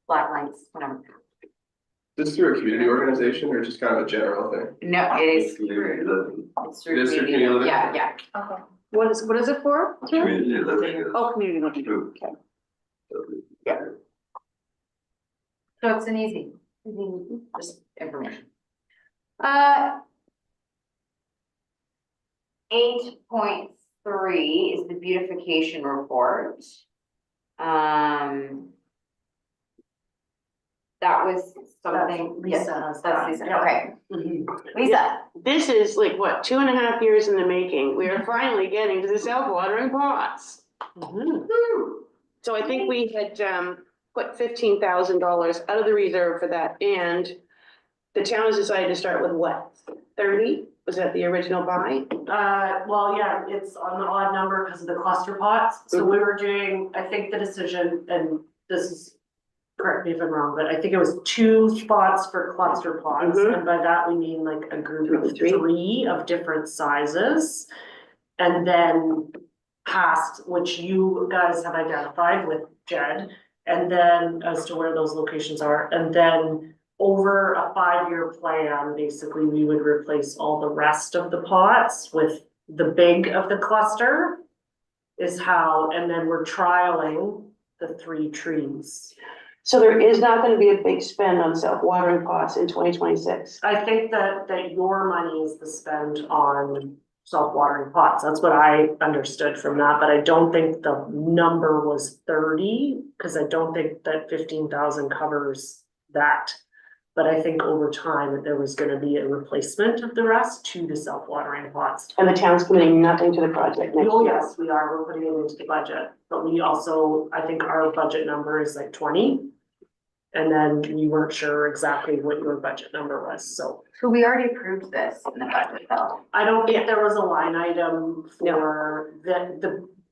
black lights, whatever. This through a community organization or just kind of a general thing? No, it is Community living. it's through It is through community, community living? yeah. Okay. What is it for? Community living is Oh, community living. true. Okay. So it's an easy, just information. 8.3 is the beautification report. That was something, Lisa yes, has that's that, Lisa, yeah. okay. Mhm. Lisa, This is like, what, 2.5 years in the making, we are finally getting to the self-watering pots. So I think we had, put $15,000 out of the reserve for that, and the town has decided to start with what, 30? Was that the original buy? Well, yeah, it's on the odd number because of the cluster pots, so we were doing, I think the decision, and this is. Correct me if I'm wrong, but I think it was 2 spots for cluster pots, Mhm. and by that we mean like a group of Three. 3 of different sizes. And then past, which you guys have identified with Jed, and then as to where those locations are, and then over a 5-year plan, basically, we would replace all the rest of the pots with the big of the cluster is how, and then we're trialing the 3 trees. So there is not gonna be a big spend on self-watering pots in 2026. I think that your money is the spend on self-watering pots, that's what I understood from that, but I don't think the number was 30, cause I don't think that 15,000 covers that. But I think over time, there was gonna be a replacement of the rest to the self-watering pots. And the town's committing nothing to the project next Oh, year. yes, we are, we're putting it into the budget, but we also, I think our budget number is like 20. And then we weren't sure exactly what your budget number was, so so we already approved this in the budget though. I don't Yeah. think there was a line item for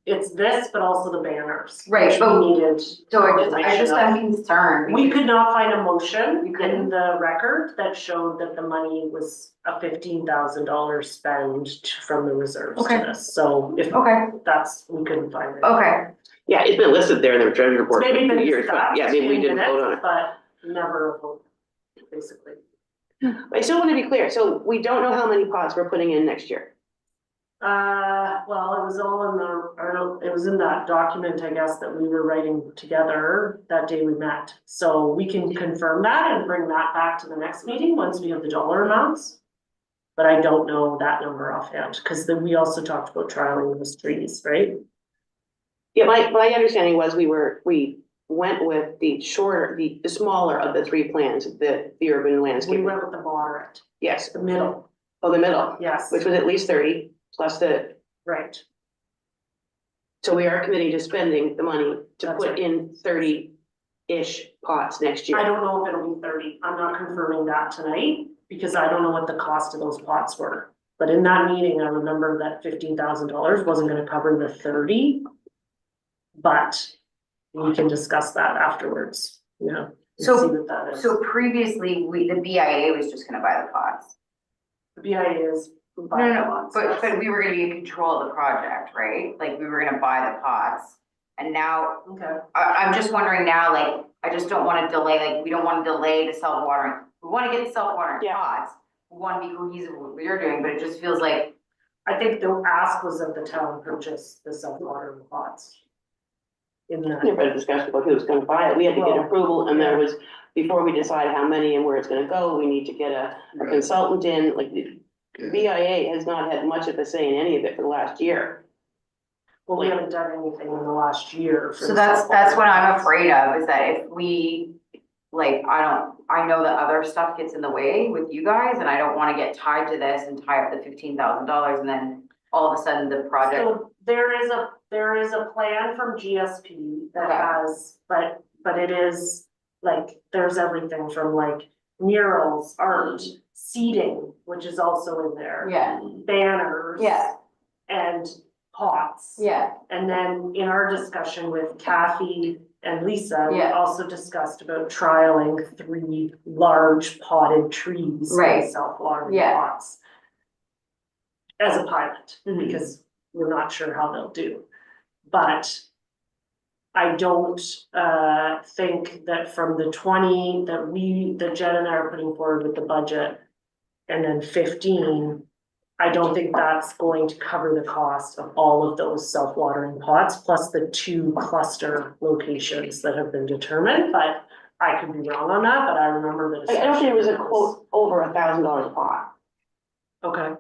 it's this, but also the banners. Right, which but- we needed. So I just confirmation am of. concerned. We could not find a motion You couldn't? in the record that showed that the money was a $15,000 spend from the reserves to Okay. this, so if Okay, we couldn't find it. okay, Yeah, it's been listed there in the treasury It's report for maybe 2 been years, but discussed yeah, maybe we in didn't vote on minutes, it. but never a vote, basically. I still wanna be clear, so we don't know how many pots we're putting in next year. Well, it was all in it was in that document, I guess, that we were writing together that day we met. So we can confirm that and bring that back to the next meeting once we have the dollar amounts. But I don't know that number offhand, because then we also talked about trialing those trees, right? Yeah, my understanding was we went with the shorter, the smaller of the 3 plans, the urban We landscape. went with the moderate, Yes, the middle, oh, the middle, yes, which was at least 30 plus right. so we are committing to spending the money to That's put right. in 30-ish pots next year. I don't know if it'll be 30, I'm not confirming that tonight, because I don't know what the cost of those pots were. But in that meeting, I remember that $15,000 wasn't gonna cover the 30. But we can discuss that afterwards, you know, and So- see what that is. so previously, the BIA was just gonna buy the pots. The BIA is. No, but we were gonna be in control of the project, right? Like, we were gonna buy the pots. And now, Okay, I'm just wondering now, like, I just don't wanna delay, like, we don't wanna delay the self-watering. We wanna get the self-watering Yeah. pots. We wanna be cohesive with what we're doing, but it just feels like, I think the ask was that the town purchase the self-watering pots. In We that, never had a discussion about who was gonna buy it, we had to get Well, approval, and there yeah. was, before we decide how many and where it's gonna go, we need to get a consultant in, like, the BIA has not had much of a say in any of it for the last year. well, we haven't done anything in the last year. for so the that's what I'm self-watering afraid of, is that if we, like, I know that other stuff gets in the way with you guys, and I don't wanna get tied to this and tie up the $15,000, and then all of a sudden the project. So there is a plan from GSP that Okay. has, but it is like, there's everything from like murals, art, seating, which is also in there. Yeah, Banners. yeah, And pots. yeah, And then in our discussion with Kathy and Lisa, we Yeah. also discussed about trialing 3 large potted trees. in Right. Self-watering Yeah. pots. As a pilot, Mhm. because we're not sure how they'll do. But I don't think that from the 20 that Jen and I are putting forward with the budget, and then 15, I don't think that's going to cover the cost of all of those self-watering pots, plus the 2 cluster locations that have been determined, but I could be wrong on that, but I remember that. I don't think it was a quote over $1,000 a pot, Okay,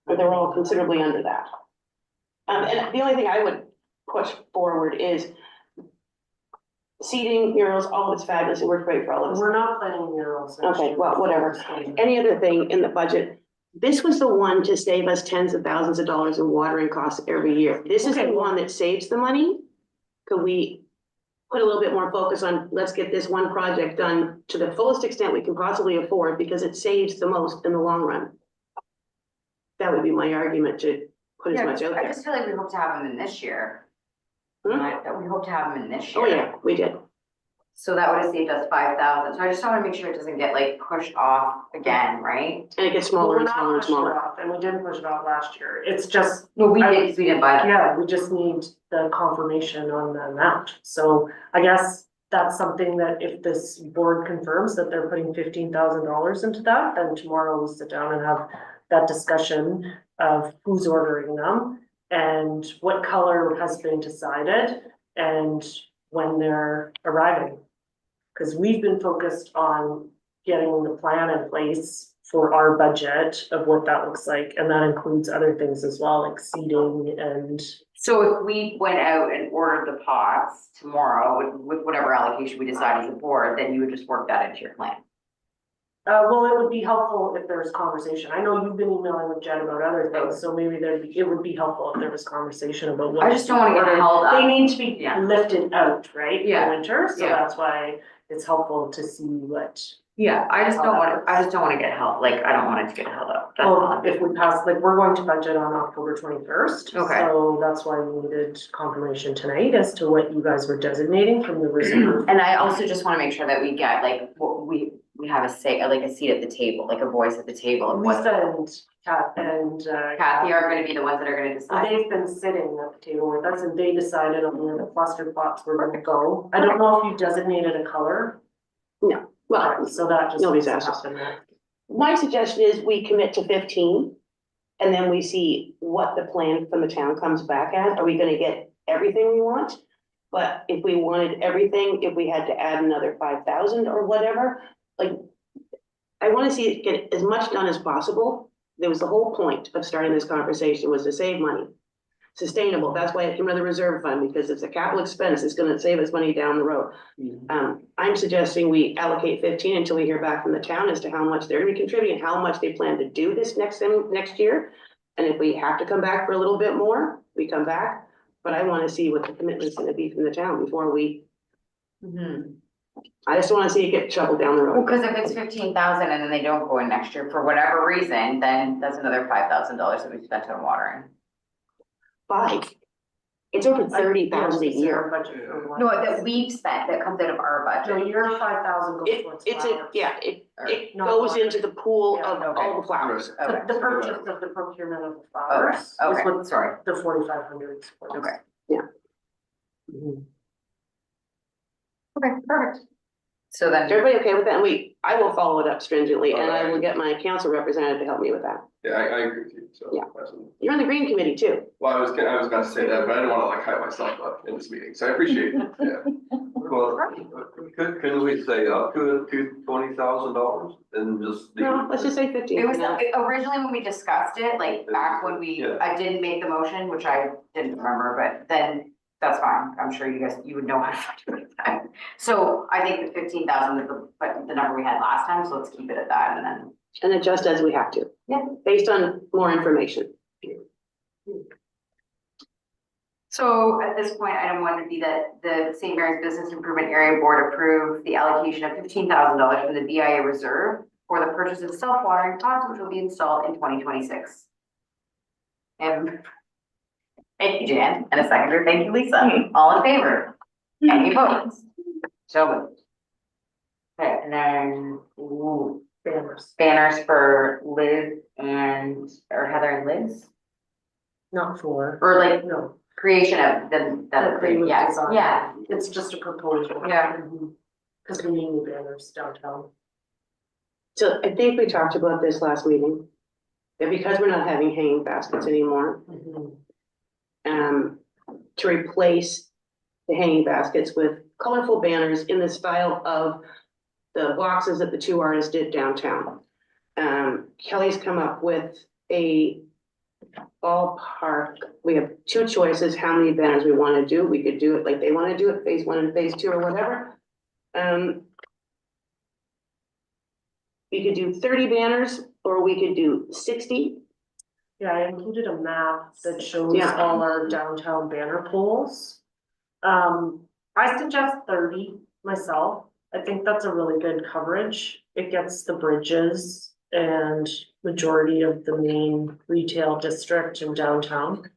but they were all considerably under that. And the only thing I would push forward is seating, murals, all of it's fabulous, it worked great for all of us. we're not planning murals. next Okay, year. well, whatever. Any other thing in the budget, this was the one to save us tens of thousands of dollars in watering costs every year. This is the Okay. one that saves the money. Could we put a little bit more focus on, let's get this one project done to the fullest extent we can possibly afford, because it saves the most in the long run. That would be my argument, to put as Yeah, much out I there. just feel like we hope to have them in this year. Hmm? That we hope to have them in this year. Oh, yeah, we did. So that would have saved us 5,000, so I just wanna make sure it doesn't get like pushed off again, right? And it gets Well, smaller we're and not smaller and pushing it smaller. off, and we didn't push it off last year, it's just, No, we did, because we didn't buy them. yeah, we just need the confirmation on the amount. So I guess that's something that if this board confirms that they're putting $15,000 into that, then tomorrow we'll sit down and have that discussion of who's ordering them and what color has been decided and when they're arriving. Cause we've been focused on getting the plan in place for our budget of what that looks like, and that includes other things as well, like seating and. So if we went out and ordered the pots tomorrow with whatever allocation we decide as a board, then you would just work that into your plan. Well, it would be helpful if there's conversation. I know you've been emailing with Jen about other things, so maybe it would be helpful if there was conversation about what. I just don't wanna get ordered. held up. They need to be Yeah. lifted out, right, in Yeah. winter, so Yeah. that's why it's helpful to see what. Yeah, I just don't wanna get held, like, I don't want it to get held up, that's Well, all. if we pass, like, we're going to budget on October 21st. Okay. So that's why we needed confirmation tonight as to what you guys were designating from the reserve. And I also just wanna make sure that we get, like, what we have a say, like a seat at the table, like a voice at the table of what Lisa and Kat and. Kathy are gonna be the ones that are gonna decide. They've been sitting at the table with us and they decided on where the cluster plots were gonna go. I don't know if you designated a color. Well, So that just. nobody's needs to asked us. happen. my suggestion is we commit to 15. And then we see what the plan from the town comes back at. Are we gonna get everything we want? But if we wanted everything, if we had to add another 5,000 or whatever, like, I wanna see it get as much done as possible. There was the whole point of starting this conversation, was to save money. Sustainable, that's why it came out of the reserve fund, because it's a capital expense, it's gonna save us money down the road. I'm suggesting we allocate 15 until we hear back from the town as to how much they're gonna be contributing, how much they plan to do this next year. And if we have to come back for a little bit more, we come back, but I wanna see what the commitment's gonna be from the town before we, I just wanna see it get shoveled down the Well, road. cause if it's 15,000 and then they don't go in next year for whatever reason, then that's another $5,000 that we spent on watering. 5. It's over 30,000 a Yes, it's our year. budget for one. No, that we've spent, that comes out of our So budget. your 5,000 goes towards It's a, flowers. yeah, it Not goes water. into the pool of Yeah, all the flowers. Okay, The purchase of the procurement of the flowers is okay, what sorry. the 4,500 supports. Okay. Mhm. Okay, perfect. So then. Is everybody okay with that? And I will follow it up stringently, and I will get my council representative to help me with that. Yeah, I agree with you, so. Yeah. absolutely. You're on the green committee too. Well, I was about to say that, but I didn't wanna like hype myself up in this meeting, so I appreciate it, yeah. Well, couldn't we say up to $20,000 and just? No, let's just say 15. It was, for now. originally when we discussed it, like back when Yeah. I didn't make the motion, which I didn't remember, but then that's fine. I'm sure you would know how to do it at that. So I think the 15,000 is the number we had last time, so let's keep it at that and then. And adjust as we have to. Yeah. Based on more information. So at this point, item 1 would be that the St. Mary's Business Improvement Area Board approve the allocation of $15,000 from the BIA reserve for the purchase of self-watering pots, which will be installed in 2026. And thank you, Jan, and a seconder. Thank you, Lisa. All in favor? Any opposed? So moved. Okay, and then, Banners, banners for Liz or Heather and Liz, not for, or like, no. creation of the, That they would yeah, design. yeah. It's just a proposal. Yeah. Cause we need new banners downtown. So I think we talked about this last meeting, that because we're not having hanging baskets anymore, to replace the hanging baskets with colorful banners in the style of the boxes that the two artists did downtown. Kelly's come up with a ballpark, we have two choices, how many banners we wanna do, we could do it like they wanna do it, phase 1 and phase 2 or whatever. We could do 30 banners, or we could do 60. Yeah, I included a map that shows Yeah. all our downtown banner poles. I suggest 30 myself. I think that's a really good coverage. It gets the bridges and majority of the main retail district in downtown.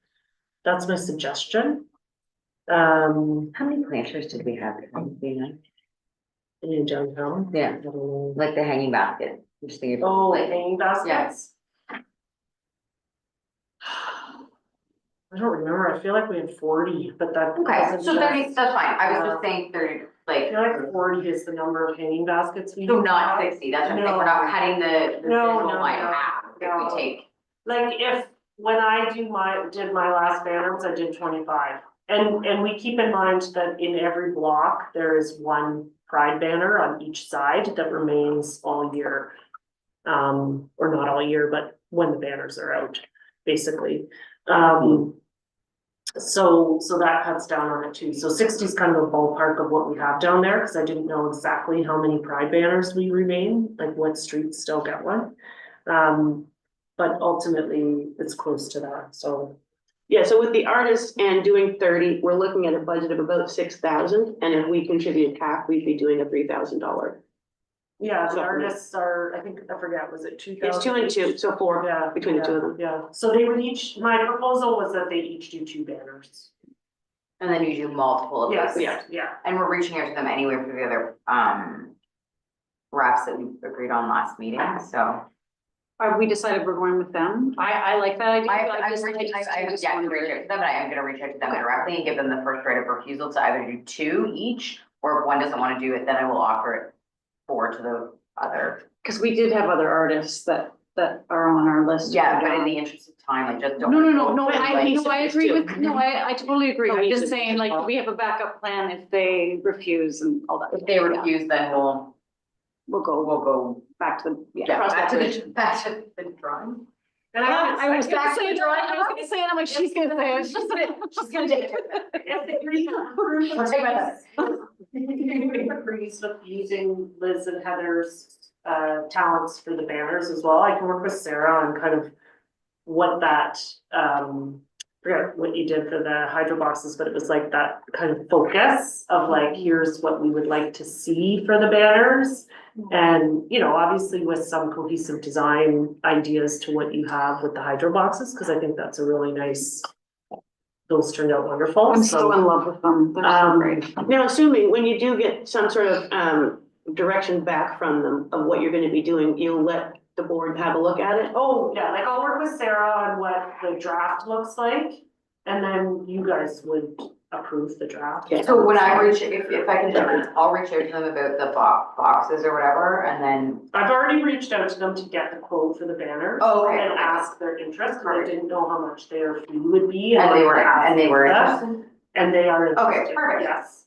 That's my suggestion. How many planters did we have In downtown. Yeah, I don't know. like the hanging basket, I'm just thinking. Oh, like, hanging baskets? I don't remember, I feel like we had 40, but that. Okay, wasn't so 30, just- that's fine, I was just saying 30, I like, feel like 40 is the number of hanging baskets we. so not 60, that's what I'm saying, we're not cutting the No, visual no, by no, half, no. if we take. Like if, when I did my last banners, I did 25. And we keep in mind that in every block, there is one pride banner on each side that remains all year. Or not all year, but when the banners are out, basically. So that cuts down on it too. So 60 is kind of a ballpark of what we have down there, because I didn't know exactly how many pride banners we remain, like what streets still get one. But ultimately, it's close to that, so. Yeah, so with the artists and doing 30, we're looking at a budget of about 6,000, and if we contributed half, we'd be doing a $3,000. Yeah, the So- artists are, I think, I forget, was it 2,000? It's 2 and 2, so 4 Yeah. between the two of yeah, them. Yeah, so they would each, my proposal was that they each do 2 banners. And then you do multiple of Yes, those. yeah. And we're reaching out to them anyway for the other, wraps that we agreed on last meeting, so. Have we decided we're going with them? I like that idea. I just- reached I just out wondered. to them, but I am gonna reach out to them directly and give them the first right of refusal to either do 2 each, or if one doesn't wanna do it, then I will offer it 4 to the other. Cause we did have other artists that are on our list. Yeah, but in the interest of time, like, just don't. No, go I through, like, agree with, I totally agree. I'm just Cohesive. saying, like, we have a backup plan if they refuse and all that. If they Yeah. refuse, then We'll we'll go, back to the, yeah, cross back that to bridge. the drawing. And I was gonna back to say the drawing, I was gonna say it, I'm like, she's gonna say it, she's gonna take it. If they agree We'll take that. agrees with using Liz and Heather's talents for the banners as well, I can work with Sarah on kind of what that forget what you did for the hydro boxes, but it was like that kind of focus of like, here's what we would like to see for the banners. And, you know, obviously with some cohesive design ideas to what you have with the hydro boxes, because I think that's a really nice, those turned out wonderful, I'm so in love with them, they're so great. Now, assuming when you do get some sort of direction back from them of what you're gonna be doing, you'll let the board have a look at it? Oh, yeah, like I'll work with Sarah on what the draft looks like, and then you guys would approve the draft. Okay. So when I reach, if I can, I'll reach out to them about the boxes or whatever, and then. I've already reached out to them to get the quote for the banners. Oh, okay. And ask their interest, because I didn't know how much their fee would be. And they were that. interested. And they are Okay, interested, perfect. yes,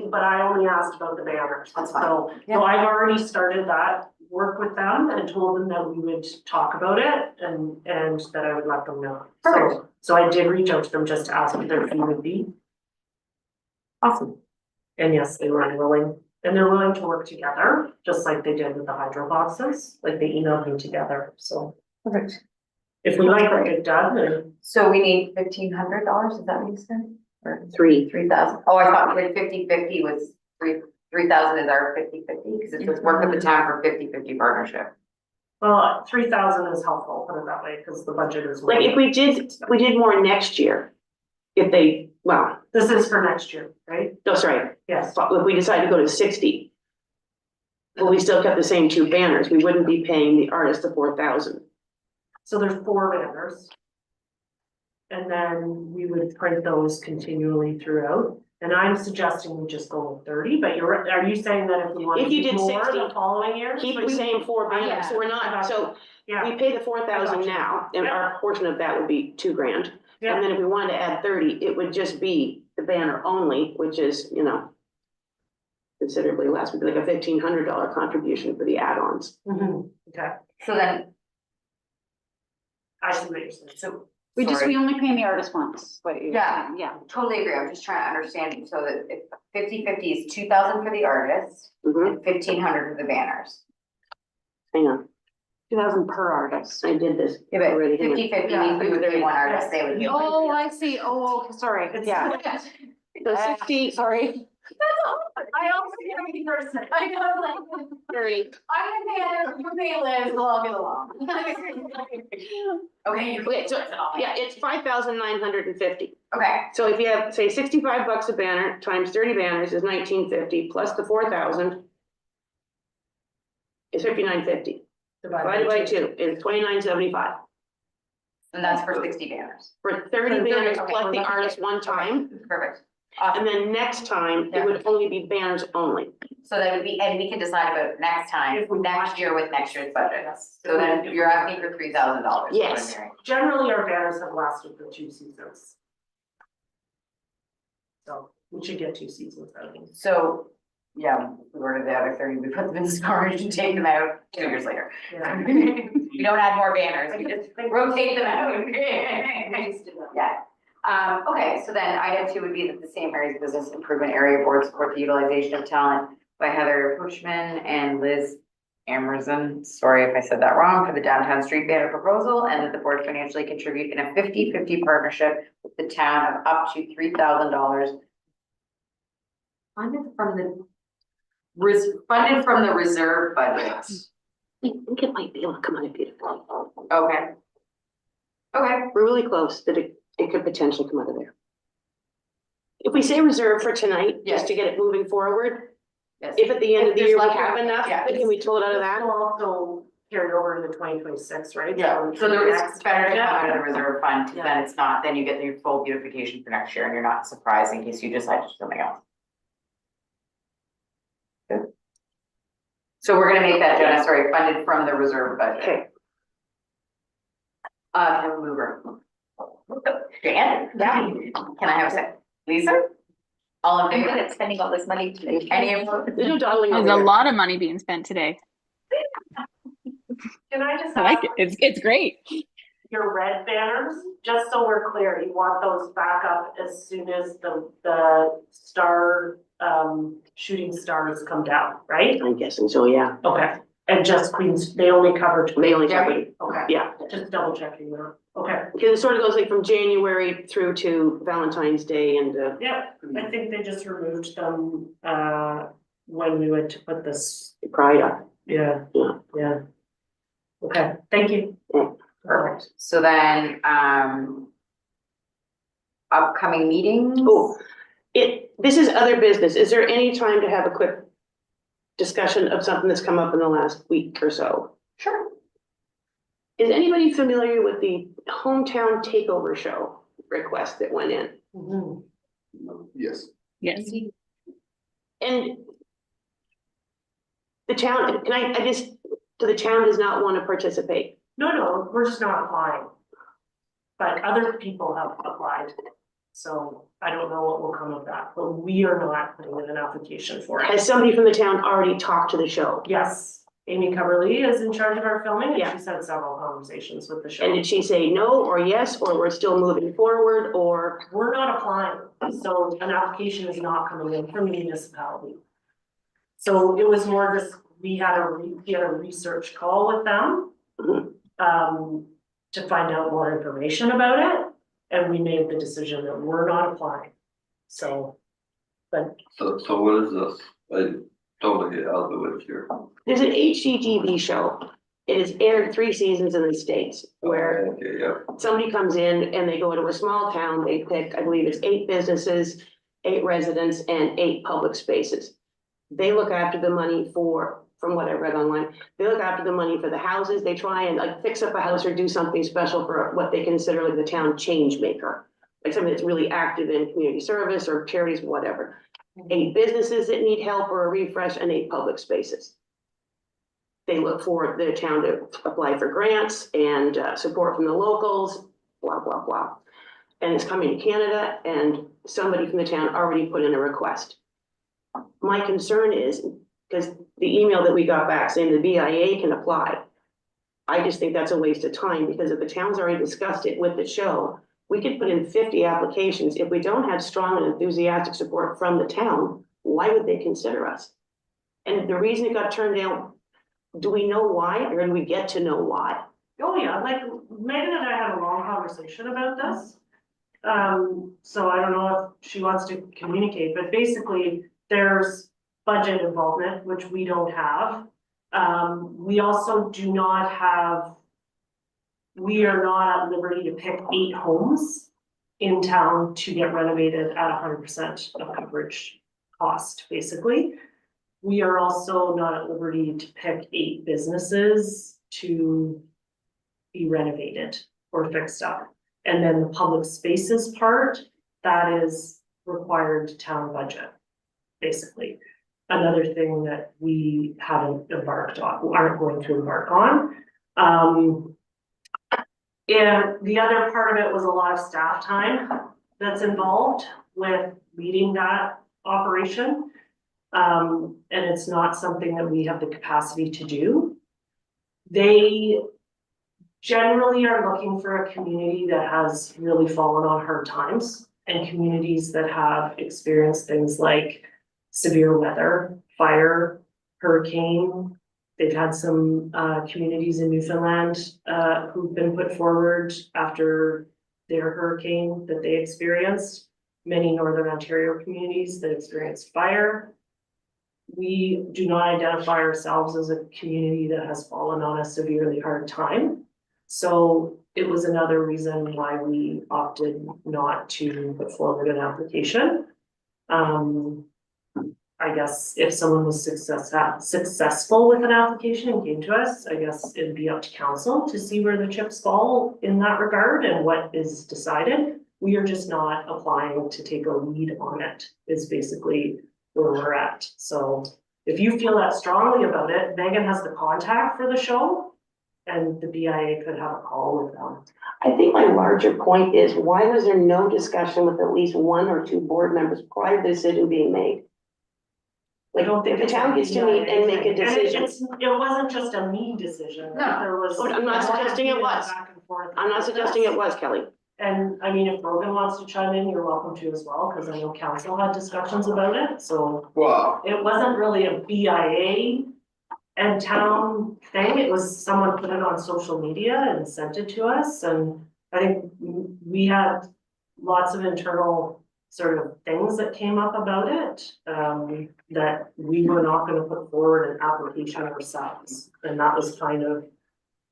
but I only asked about the banners. That's fine. So Yeah. I've already started that work with them and told them that we would talk about it and that I would let them know. Perfect. So I did reach out to them just to ask what their fee would be. Awesome. And yes, they were willing, and they're willing to work together, just like they did with the hydro boxes, like they emailed me together, so. Perfect. If we like what they've done, then So we need $1,500, does that make sense? Or 3. 3,000? Oh, I thought like 50/50 was 3,000 is our 50/50, because it says work with the town for 50/50 partnership. well, 3,000 is helpful, put it that way, because the budget is. Like if we did more next year, if they, well, This is for next year, right? that's right, Yes. but if we decide to go to 60, but we still kept the same 2 banners, we wouldn't be paying the artist the 4,000. So there's 4 banners. And then we would print those continually throughout. And I'm suggesting we just go with 30, but are you saying that if we want to If you do did more 60, the following year? keep the same four banners, so we're not, so Yeah, we pay the 4,000 I got you. now, and our portion of that would be $2,000. And yeah, then if we wanted to add 30, it would just be the banner only, which is, you know, considerably less, would be like a $1,500 contribution for the add-ons. mhm, okay, So then, I see what you're saying. so. We sorry. only pay the artist once, what you're Yeah. saying, yeah. Totally agree, I'm just trying to understand, so that if 50/50 is 2,000 for the artists Mhm. and 1,500 for the banners. Hang on, 2,000 per artist. I did this Yeah, but already. Hang on. 50/50 Yeah. means we would pay one artist, they would pay one. Oh, I see, oh, sorry, It's- yeah. So 60, Sorry. I also get a person, I know, like, 30. I'm gonna pay it, you pay Liz, we'll all get along. Okay, you. Okay, so, yeah, it's 5,950. Okay, So if you have, say, $65 a banner times 30 banners is 1,950 plus the 4,000 is 5,950. Divided by 2 is 2,975. and that's for 60 banners. For 30 banners okay, plus the okay. artist one time, Perfect. and then next time, it would only be banners only. So that would be, and we can decide about next time, If we next want year with next year's budget. Yes. So then you're asking for $3,000. Yes. Generally, our banners have lasted for 2 seasons. So we should get 2 seasons out of them. So, yeah, we ordered the other 30, we put them in storage and take them out 2 years later. Yeah. We don't add more banners, we just rotate them out. Yeah. Okay, so then item 2 would be that the St. Mary's Business Improvement Area Board support the utilization of talent by Heather Puchman and Liz Amerson, sorry if I said that wrong, for the downtown street banner proposal, and that the board financially contribute in a 50/50 partnership with the town of up to $3,000. Funded from the reserve budget. I think it might be able to come out beautifully. Okay. Okay, We're really close that it could potentially come out of there. If we say reserve for tonight, just to get it moving forward, yes. if at the end of the If year we there's have leftover- enough, yeah. can we pull it out of that? Will also carry over to the 2026, right? Yeah, so there is, it's better to come out of the Yeah. reserve fund, 'cause then it's not, then you get your full beautification for next year and you're not surprised in case you decide to do something else. Good. So we're gonna make that, Jenna, sorry, funded from the reserve budget. Okay. Can I have a mover? Dan? Yeah. Can I have a second? Lisa? All in I'm good favor? at spending all this money today. Any opposed? There's no dawdling over There's a here. lot of money being spent today. Can I just I like ask, it. It's great. your red banners, just so we're clear, you want those back up as soon as the star, shooting stars come down, right? I'm guessing so, yeah. Okay, and just Queens, they only cover. They only Yeah. cover it. Okay, Yeah, just double checking that, okay, because it sort of goes like from January through to Valentine's Day and, yep, I think they just removed them, when we went to put this, Pride up. yeah, Yeah. yeah. Okay, thank you. Yeah. Perfect. So then, upcoming meetings? Oh, this is other business. Is there any time to have a quick discussion of something that's come up in the last week or so? Sure. Is anybody familiar with the hometown takeover show request that went in? Mhm. Yes. Yes. And the town, I just, so the town does not want to participate. No, we're just not applying. But other people have applied, so I don't know what will come of that, but we are not putting in an application for it. Has somebody from the town already talked to the show? Yes, Amy Coverly is in charge of our filming, and Yeah. she's had several conversations with the show. And did she say no or yes, or we're still moving forward, or? We're not applying, so an application is not coming in from the municipality. So it was more just, we had a research call with them. Mhm. To find out more information about it, and we made the decision that we're not applying. So, but So what is this? I totally get out of the woods here. There's an HGTV show. It has aired 3 seasons in the States where Okay, yeah, somebody comes in and they go to a small town, they pick, I believe it's 8 businesses, 8 residents, and 8 public spaces. They look after the money for from what I read online. They look after the money for the houses. They try and like fix up a house or do something special for what they consider like the town change maker. Like something that's really active in community service or charities, whatever. 8 businesses that need help or a refresh and 8 public spaces. They look for the town to apply for grants and support from the locals, blah, blah, blah. And it's coming to Canada and somebody from the town already put in a request. My concern is, because the email that we got back saying the BIA can apply, I just think that's a waste of time, because if the town's already discussed it with the show, we could put in 50 applications. If we don't have strong and enthusiastic support from the town, why would they consider us? And the reason it got turned down, do we know why, or do we get to know why? Oh, yeah, like Megan and I had a long conversation about this. So I don't know if she wants to communicate, but basically there's budget involvement, which we don't have. We also do not have, we are not at liberty to pick 8 homes in town to get renovated at 100% of coverage cost, basically. We are also not at liberty to pick 8 businesses to be renovated or fixed up. And then the public spaces part, that is required town budget, basically. Another thing that we haven't embarked on, aren't going to embark on. And the other part of it was a lot of staff time that's involved with leading that operation. And it's not something that we have the capacity to do. They generally are looking for a community that has really fallen on hard times, and communities that have experienced things like severe weather, fire, hurricane. They've had some communities in Newfoundland who've been put forward after their hurricane that they experienced. Many Northern Ontario communities that experienced fire. We do not identify ourselves as a community that has fallen on a severely hard time. So it was another reason why we opted not to put forward an application. I guess if someone was successful with an application and came to us, I guess it'd be up to council to see where the chips fall in that regard and what is decided. We are just not applying to take a lead on it, is basically where we're at. So if you feel that strongly about it, Megan has the contact for the show, and the BIA could have a call with them. I think my larger point is, why was there no discussion with at least 1 or 2 board members prior to the decision being made? Like, if the town gets to meet and make a decision. It wasn't just a me decision. No. There was. I'm not suggesting it was. Back and forth I'm not suggesting it was, Kelly. And I mean, if Brogan wants to chime in, you're welcome to as well, because I know council had discussions about it, so. Wow. It wasn't really a BIA and town thing. It was someone put it on social media and sent it to us, and I think we had lots of internal sort of things that came up about it, that we were not gonna put forward an application ourselves, and that was kind of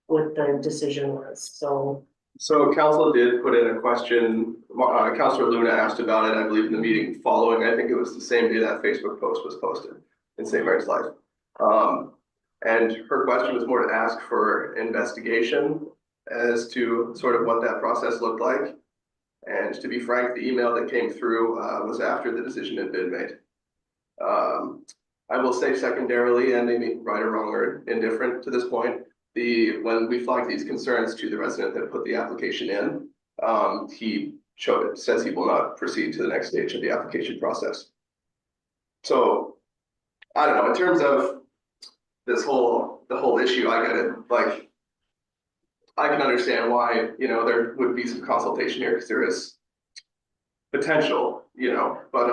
what the decision was, so. So council did put in a question, Councilor Luna asked about it, I believe in the meeting following, I think it was the same day that Facebook post was posted in St. Mary's Life. And her question was more to ask for investigation as to sort of what that process looked like. And to be frank, the email that came through was after the decision had been made. I will say secondarily, and maybe right or wrong or indifferent to this point, when we flagged these concerns to the resident that put the application in, he says he will not proceed to the next stage of the application process. So, I don't know, in terms of the whole issue, I get it, like, I can understand why, you know, there would be some consultation here, because there is potential, you know, but,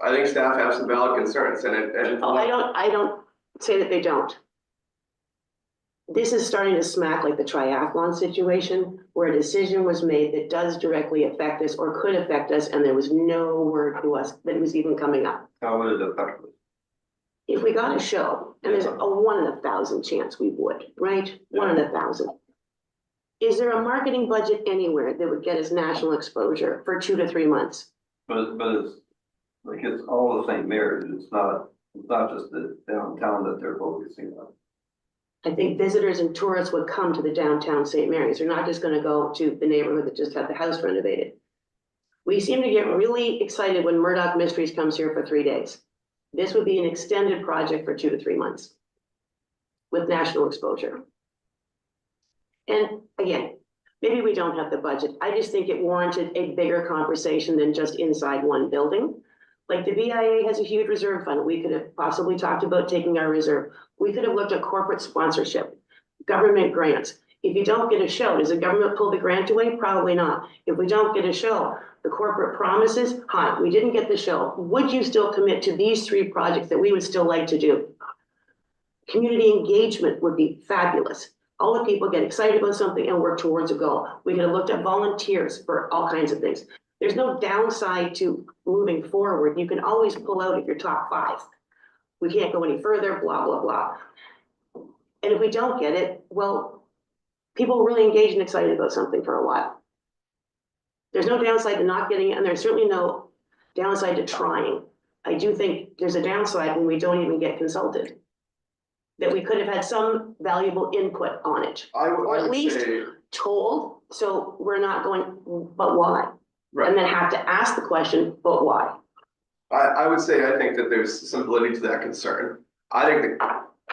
I think staff have some valid concerns, and I don't say that they don't. This is starting to smack like the triathlon situation, where a decision was made that does directly affect us or could affect us, and there was no word to us that it was even coming up. How would it affect us? If we got a show, and there's a 1 in 1,000 chance we would, right? 1 in 1,000. Is there a marketing budget anywhere that would get us national exposure for 2 to 3 months? But it's like, it's all the St. Mary's, it's not It's not just the downtown that they're focusing on. I think visitors and tourists would come to the downtown St. Mary's. They're not just gonna go to the neighborhood that just had the house renovated. We seem to get really excited when Murdoch Mysteries comes here for 3 days. This would be an extended project for 2 to 3 months with national exposure. And again, maybe we don't have the budget. I just think it warranted a bigger conversation than just inside one building. Like the BIA has a huge reserve fund. We could have possibly talked about taking our reserve. We could have looked at corporate sponsorship, government grants. If you don't get a show, does the government pull the grant away? Probably not. If we don't get a show, the corporate promises, hi, we didn't get the show. Would you still commit to these 3 projects that we would still like to do? Community engagement would be fabulous. All the people get excited about something and work towards a goal. We could have looked at volunteers for all kinds of things. There's no downside to moving forward. You can always pull out of your top 5. We can't go any further, blah, blah, blah. And if we don't get it, well, people are really engaged and excited about something for a while. There's no downside to not getting it, and there's certainly no downside to trying. I do think there's a downside when we don't even get consulted. That we could have had some valuable input on it, or at least told, so we're not going, but why? Right. And then have to ask the question, but why? I would say, I think that there's some validity to that concern. I think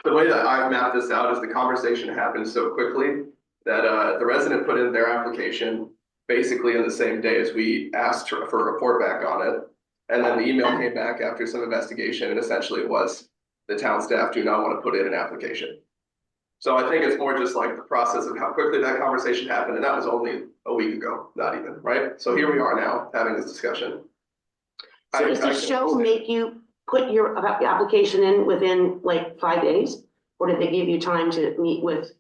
the way that I've mapped this out is the conversation happened so quickly that the resident put in their application basically in the same day as we asked for a report back on it. And then the email came back after some investigation, and essentially it was the town staff do not want to put in an application. So I think it's more just like the process of how quickly that conversation happened, and that was only a week ago, not even, right? So here we are now having this discussion. So does the show make you put your application in within like 5 days? Or did they give you time to meet with,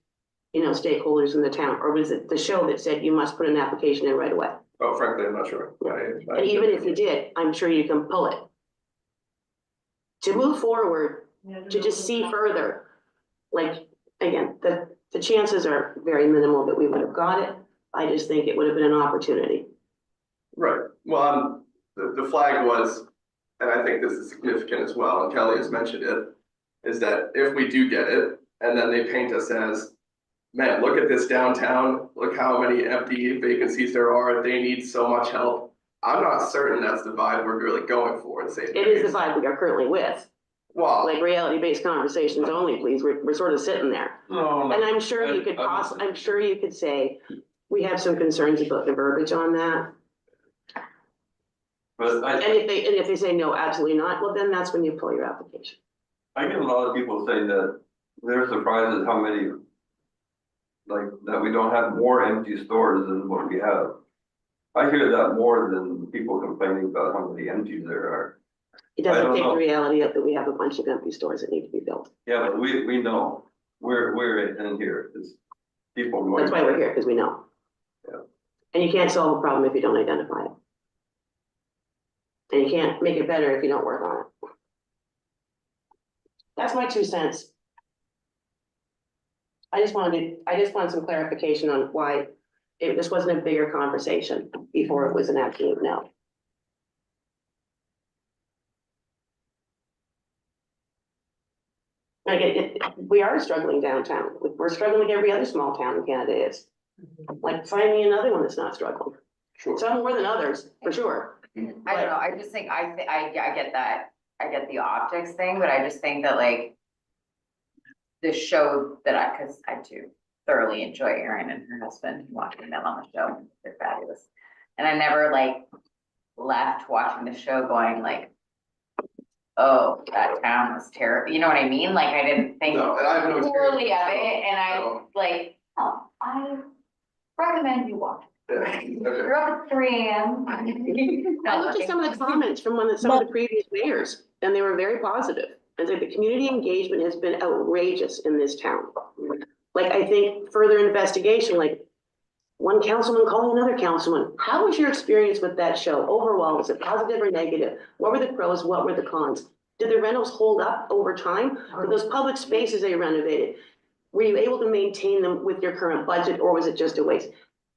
stakeholders in the town? Or was it the show that said you must put an application in right away? Oh, frankly, I'm not sure. And even if you did, I'm sure you can pull it. To move forward, to just see further, like, again, the chances are very minimal that we would have got it. I just think it would have been an opportunity. Right, well, the flag was, and I think this is significant as well, and Kelly has mentioned it, is that if we do get it, and then they paint us as, man, look at this downtown, look how many empty vacancies there are, they need so much help. I'm not certain that's the vibe we're really going for in St. It Mary's. is the vibe we are currently with. Well, Like reality-based conversations only, please. We're sort of sitting there. No, And I'm sure you could I'm sure you could say, we have some concerns about the verbiage on that. but And if they say no, absolutely not, well, then that's when you pull your application. I get a lot of people saying that they're surprised at how many, like, that we don't have more empty stores than what we have. I hear that more than people complaining about how many empties there are. It I doesn't don't take the know. reality of that we have a bunch of empty stores that need to be built. Yeah, but we know, we're in here, it's people going. That's why we're here, because we know. Yeah. And you can't solve a problem if you don't identify it. And you can't make it better if you don't work on it. That's my 2 cents. I just wanted some clarification on why this wasn't a bigger conversation before it was an absolute no. Like we are struggling downtown. We're struggling like every other small town in Canada is. Like, find me another one that's not struggling. sure. Some more than others, for sure. I don't know, I just think, I get that, I get the optics thing, but I just think that like. The show that cause I do thoroughly enjoy Erin and her husband watching them on the show, they're fabulous. And I never like left watching the show going like, oh, that town was terrible, you know what I mean? Like, I didn't think No, and I have no poorly of experience. it, and I No. like, oh, I recommend you watch. Okay. You're up at 3 AM. I looked at some of the comments from some of the previous mayors, and they were very positive. And so the community engagement has been outrageous in this town. Like, I think further investigation, like one councilman calling another councilman, how was your experience with that show overall? Was it positive or negative? What were the pros? What were the cons? Did the rentals hold up over time? Did those public spaces they renovated, were you able to maintain them with your current budget, or was it just a waste?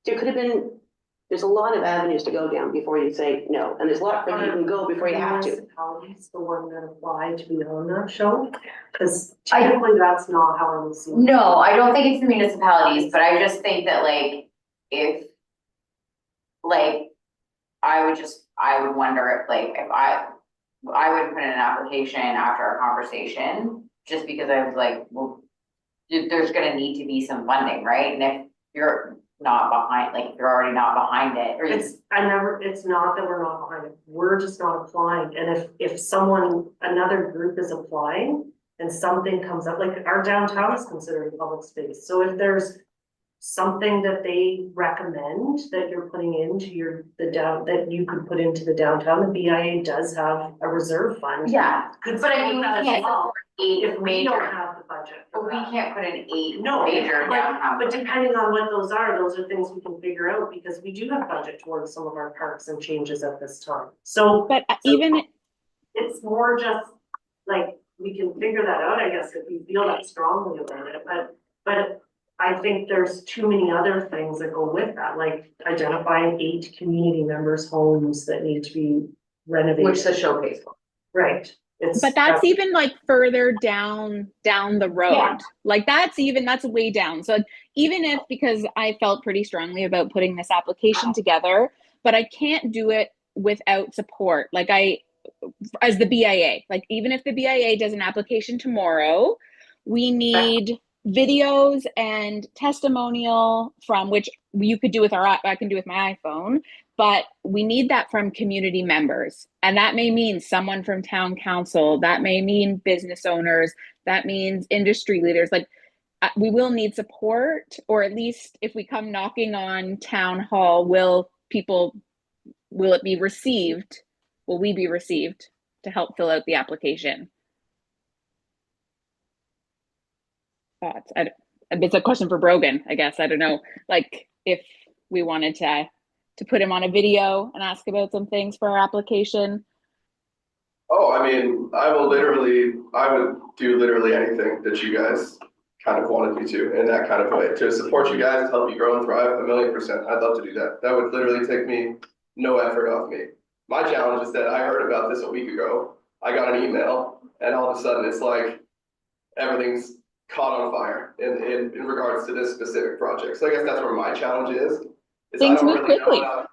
There could have been There's a lot of avenues to go down before you say no, and there's a lot further you can go before you have to. Municipalities, the one that applied to be on that show, because technically that's not how I was. No, I don't think it's the municipalities, but I just think that like, if. Like, I would wonder if like, if I would put in an application after our conversation, just because I was like, well, there's gonna need to be some funding, right? And if you're not behind, like, if you're already not behind it, or It's not that we're not behind it, we're just not applying, and if someone, another group is applying and something comes up, like our downtown is considered a public space, so if there's something that they recommend that you're putting into that you could put into the downtown, the BIA does have a reserve fund. yeah, Could but I mean, we support that as can't well, support 8 if we don't major, have the budget but for we that. can't put in 8 No, major downtown. but depending on what those are things we can figure out, because we do have budget towards some of our parks and changes at this time. So But even, it's more just like, we can figure that out, I guess, if you feel that strongly about it, but I think there's too many other things that go with that, like identifying 8 community members' homes that need to be renovated. Which the show pays for. Right. but that's even like further down the road. Yeah. Like that's way down. So even if, because I felt pretty strongly about putting this application together, but I can't do it without support. Like as the BIA, like even if the BIA does an application tomorrow, we need videos and testimonial from, which you could do with I can do with my iPhone, but we need that from community members. And that may mean someone from town council, that may mean business owners, that means industry leaders. Like we will need support, or at least if we come knocking on town hall, will it be received? Will we be received to help fill out the application? Thoughts? It's a question for Brogan, I guess. I don't know. Like if we wanted to put him on a video and ask about some things for our application. Oh, I mean, I would do literally anything that you guys kind of wanted me to in that kind of way, to support you guys, help you grow and thrive 1,000,000%. I'd love to do that. That would literally take me no effort off me. My challenge is that I heard about this a week ago. I got an email and all of a sudden it's like everything's caught on fire in regards to this specific project. So I guess that's where my challenge is Things I don't move really quickly. know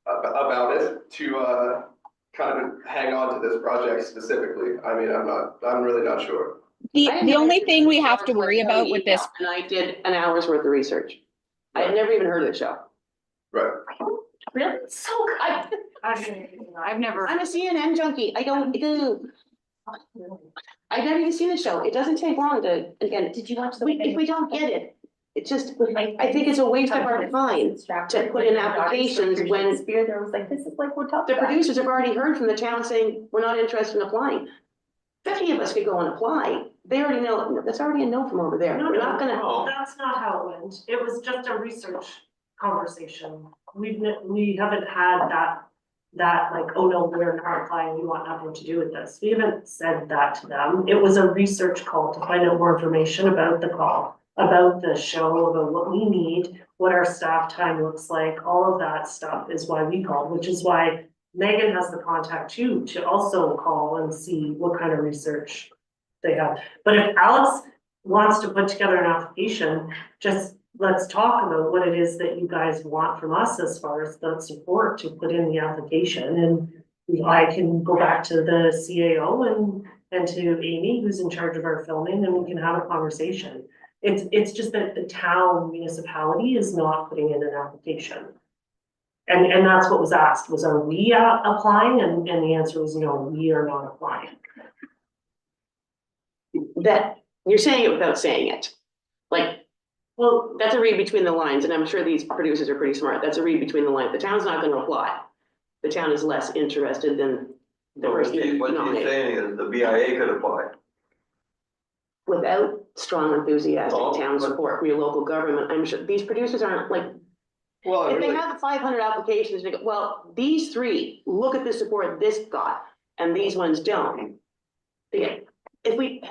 about it to kind of hang on to this project specifically. I mean, I'm really not sure. The only thing we have to worry about with this. And I did an hour's worth of research. I had never even heard of the show. Right. Really? So good. I've never. I'm a CNN junkie. I don't do. I've never even seen the show. It doesn't take long to, again, Did you watch the? if we don't get it, it just, I think it's a waste of our time to put in applications when Spear, there was like, this is like, we're talking the producers have already heard from the town saying, we're not interested in applying. 50 of us could go and apply. They already know, that's already a no from over there. No, We're not gonna. that's not how it went. It was just a research conversation. We haven't had that like, oh no, we're not applying, we want nothing to do with this. We haven't said that to them. It was a research call to find out more information about the call, about the show, about what we need, what our staff time looks like, all of that stuff is why we called, which is why Megan has the contact too, to also call and see what kind of research they have. But if Alex wants to put together an application, just let's talk about what it is that you guys want from us as far as the support to put in the application. And I can go back to the CAO and to Amy, who's in charge of our filming, and we can have a conversation. It's just that the town municipality is not putting in an application. And that's what was asked, was are we applying? And the answer was no, we are not applying. That, you're saying it without saying it. Like, Well, that's a read between the lines, and I'm sure these producers are pretty smart. That's a read between the lines. The town's not gonna apply. The town is less interested than the What person he's nominated. saying is the BIA could apply. Without strong enthusiastic Oh, town but- support from your local government, I'm sure these producers aren't like, Well, if they really, have 500 applications, they go, well, these 3, look at the support this got, and these ones don't. Again, the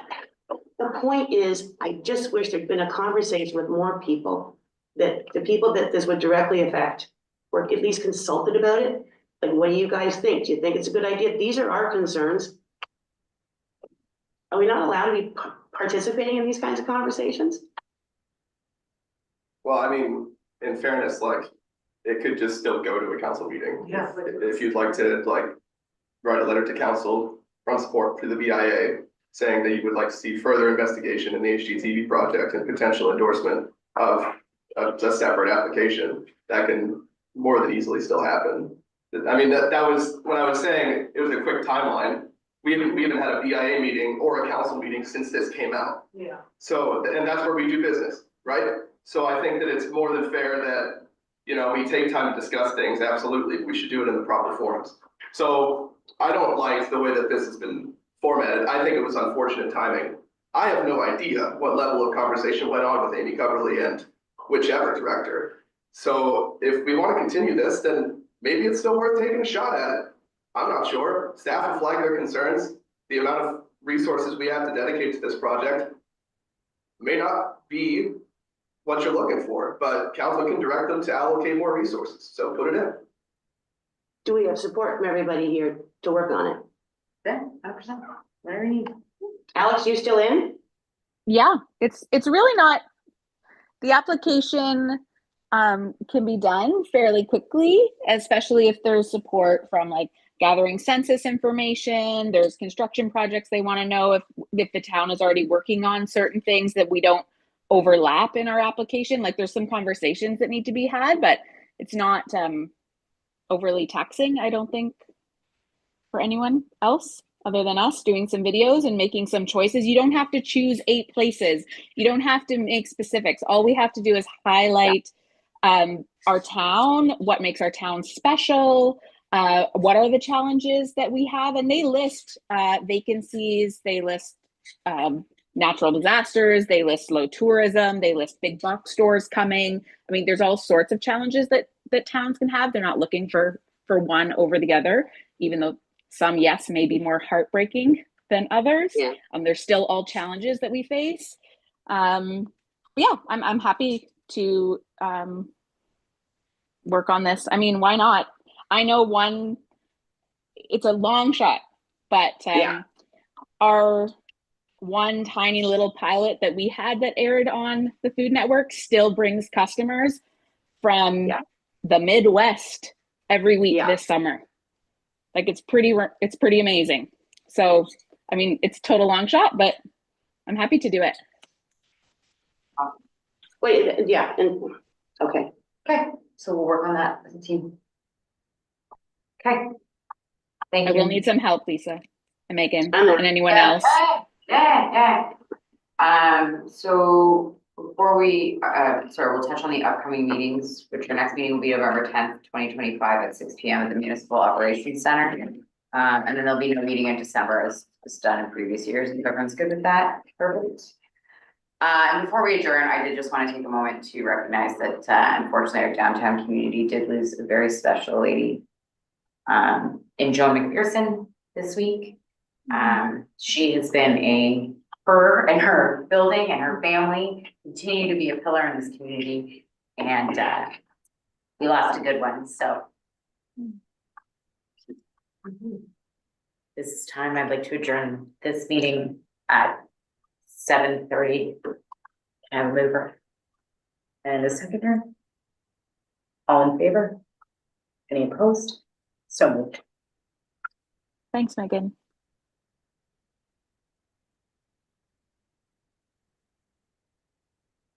point is, I just wish there'd been a conversation with more people, that the people that this would directly affect or at least consulted about it? Like, what do you guys think? Do you think it's a good idea? These are our concerns. Are we not allowed to be participating in these kinds of conversations? Well, I mean, in fairness, like, it could just still go to a council meeting. Yeah. If you'd like to, like, write a letter to council from support through the BIA, saying that you would like to see further investigation in the HGTV project and potential endorsement of a separate application, that can more than easily still happen. I mean, that was, when I was saying it was a quick timeline, we haven't had a BIA meeting or a council meeting since this came out. Yeah. So, and that's where we do business, right? So I think that it's more than fair that, you know, we take time to discuss things, absolutely, we should do it in the proper forms. So I don't like the way that this has been formatted. I think it was unfortunate timing. I have no idea what level of conversation went on with Amy Coverly and whichever director. So if we want to continue this, then maybe it's still worth taking a shot at it. I'm not sure. Staff have flagged their concerns. The amount of resources we have to dedicate to this project may not be what you're looking for, but council can direct them to allocate more resources. So put it in. Do we have support from everybody here to work on it? Yeah, 100%. Whatever you need. Alex, you still in? Yeah, it's really not, the application can be done fairly quickly, especially if there's support from like gathering census information. There's construction projects they want to know if the town is already working on certain things that we don't overlap in our application. Like there's some conversations that need to be had, but it's not overly taxing, I don't think, for anyone else other than us doing some videos and making some choices. You don't have to choose 8 places. You don't have to make specifics. All we have to do is highlight our town, what makes our town special, what are the challenges that we have. And they list vacancies, they list natural disasters, they list low tourism, they list big box stores coming. I mean, there's all sorts of challenges that towns can have. They're not looking for one over the other, even though some, yes, may be more heartbreaking than others. Yeah. There's still all challenges that we face. Yeah, I'm happy to work on this. I mean, why not? I know it's a long shot, but our one tiny little pilot that we had that aired on the Food Network still brings customers from the Midwest every week this summer. Like it's pretty amazing. So, I mean, it's a total long shot, but I'm happy to do it. Wait, yeah, and, okay. Okay, so we'll work on that as a team. Okay. Thank I you. will need some help, Lisa and Megan I'm in. and anyone else. Yeah. So before we, we'll touch on the upcoming meetings, which our next meeting will be November 10th, 2025 at 6 p.m. at the Municipal Operations Center. And then there'll be no meeting in December as done in previous years. If everyone's good with that, perfect. And before we adjourn, I did just want to take a moment to recognize that unfortunately our downtown community did lose a very special lady in Joan McPherson this week. She has been her and her building and her family continue to be a pillar in this community, and we lost a good one. So this is time I'd like to adjourn this meeting at 7:30. Can I have a mover and a seconder? All in favor? Any opposed? So moved. Thanks, Megan.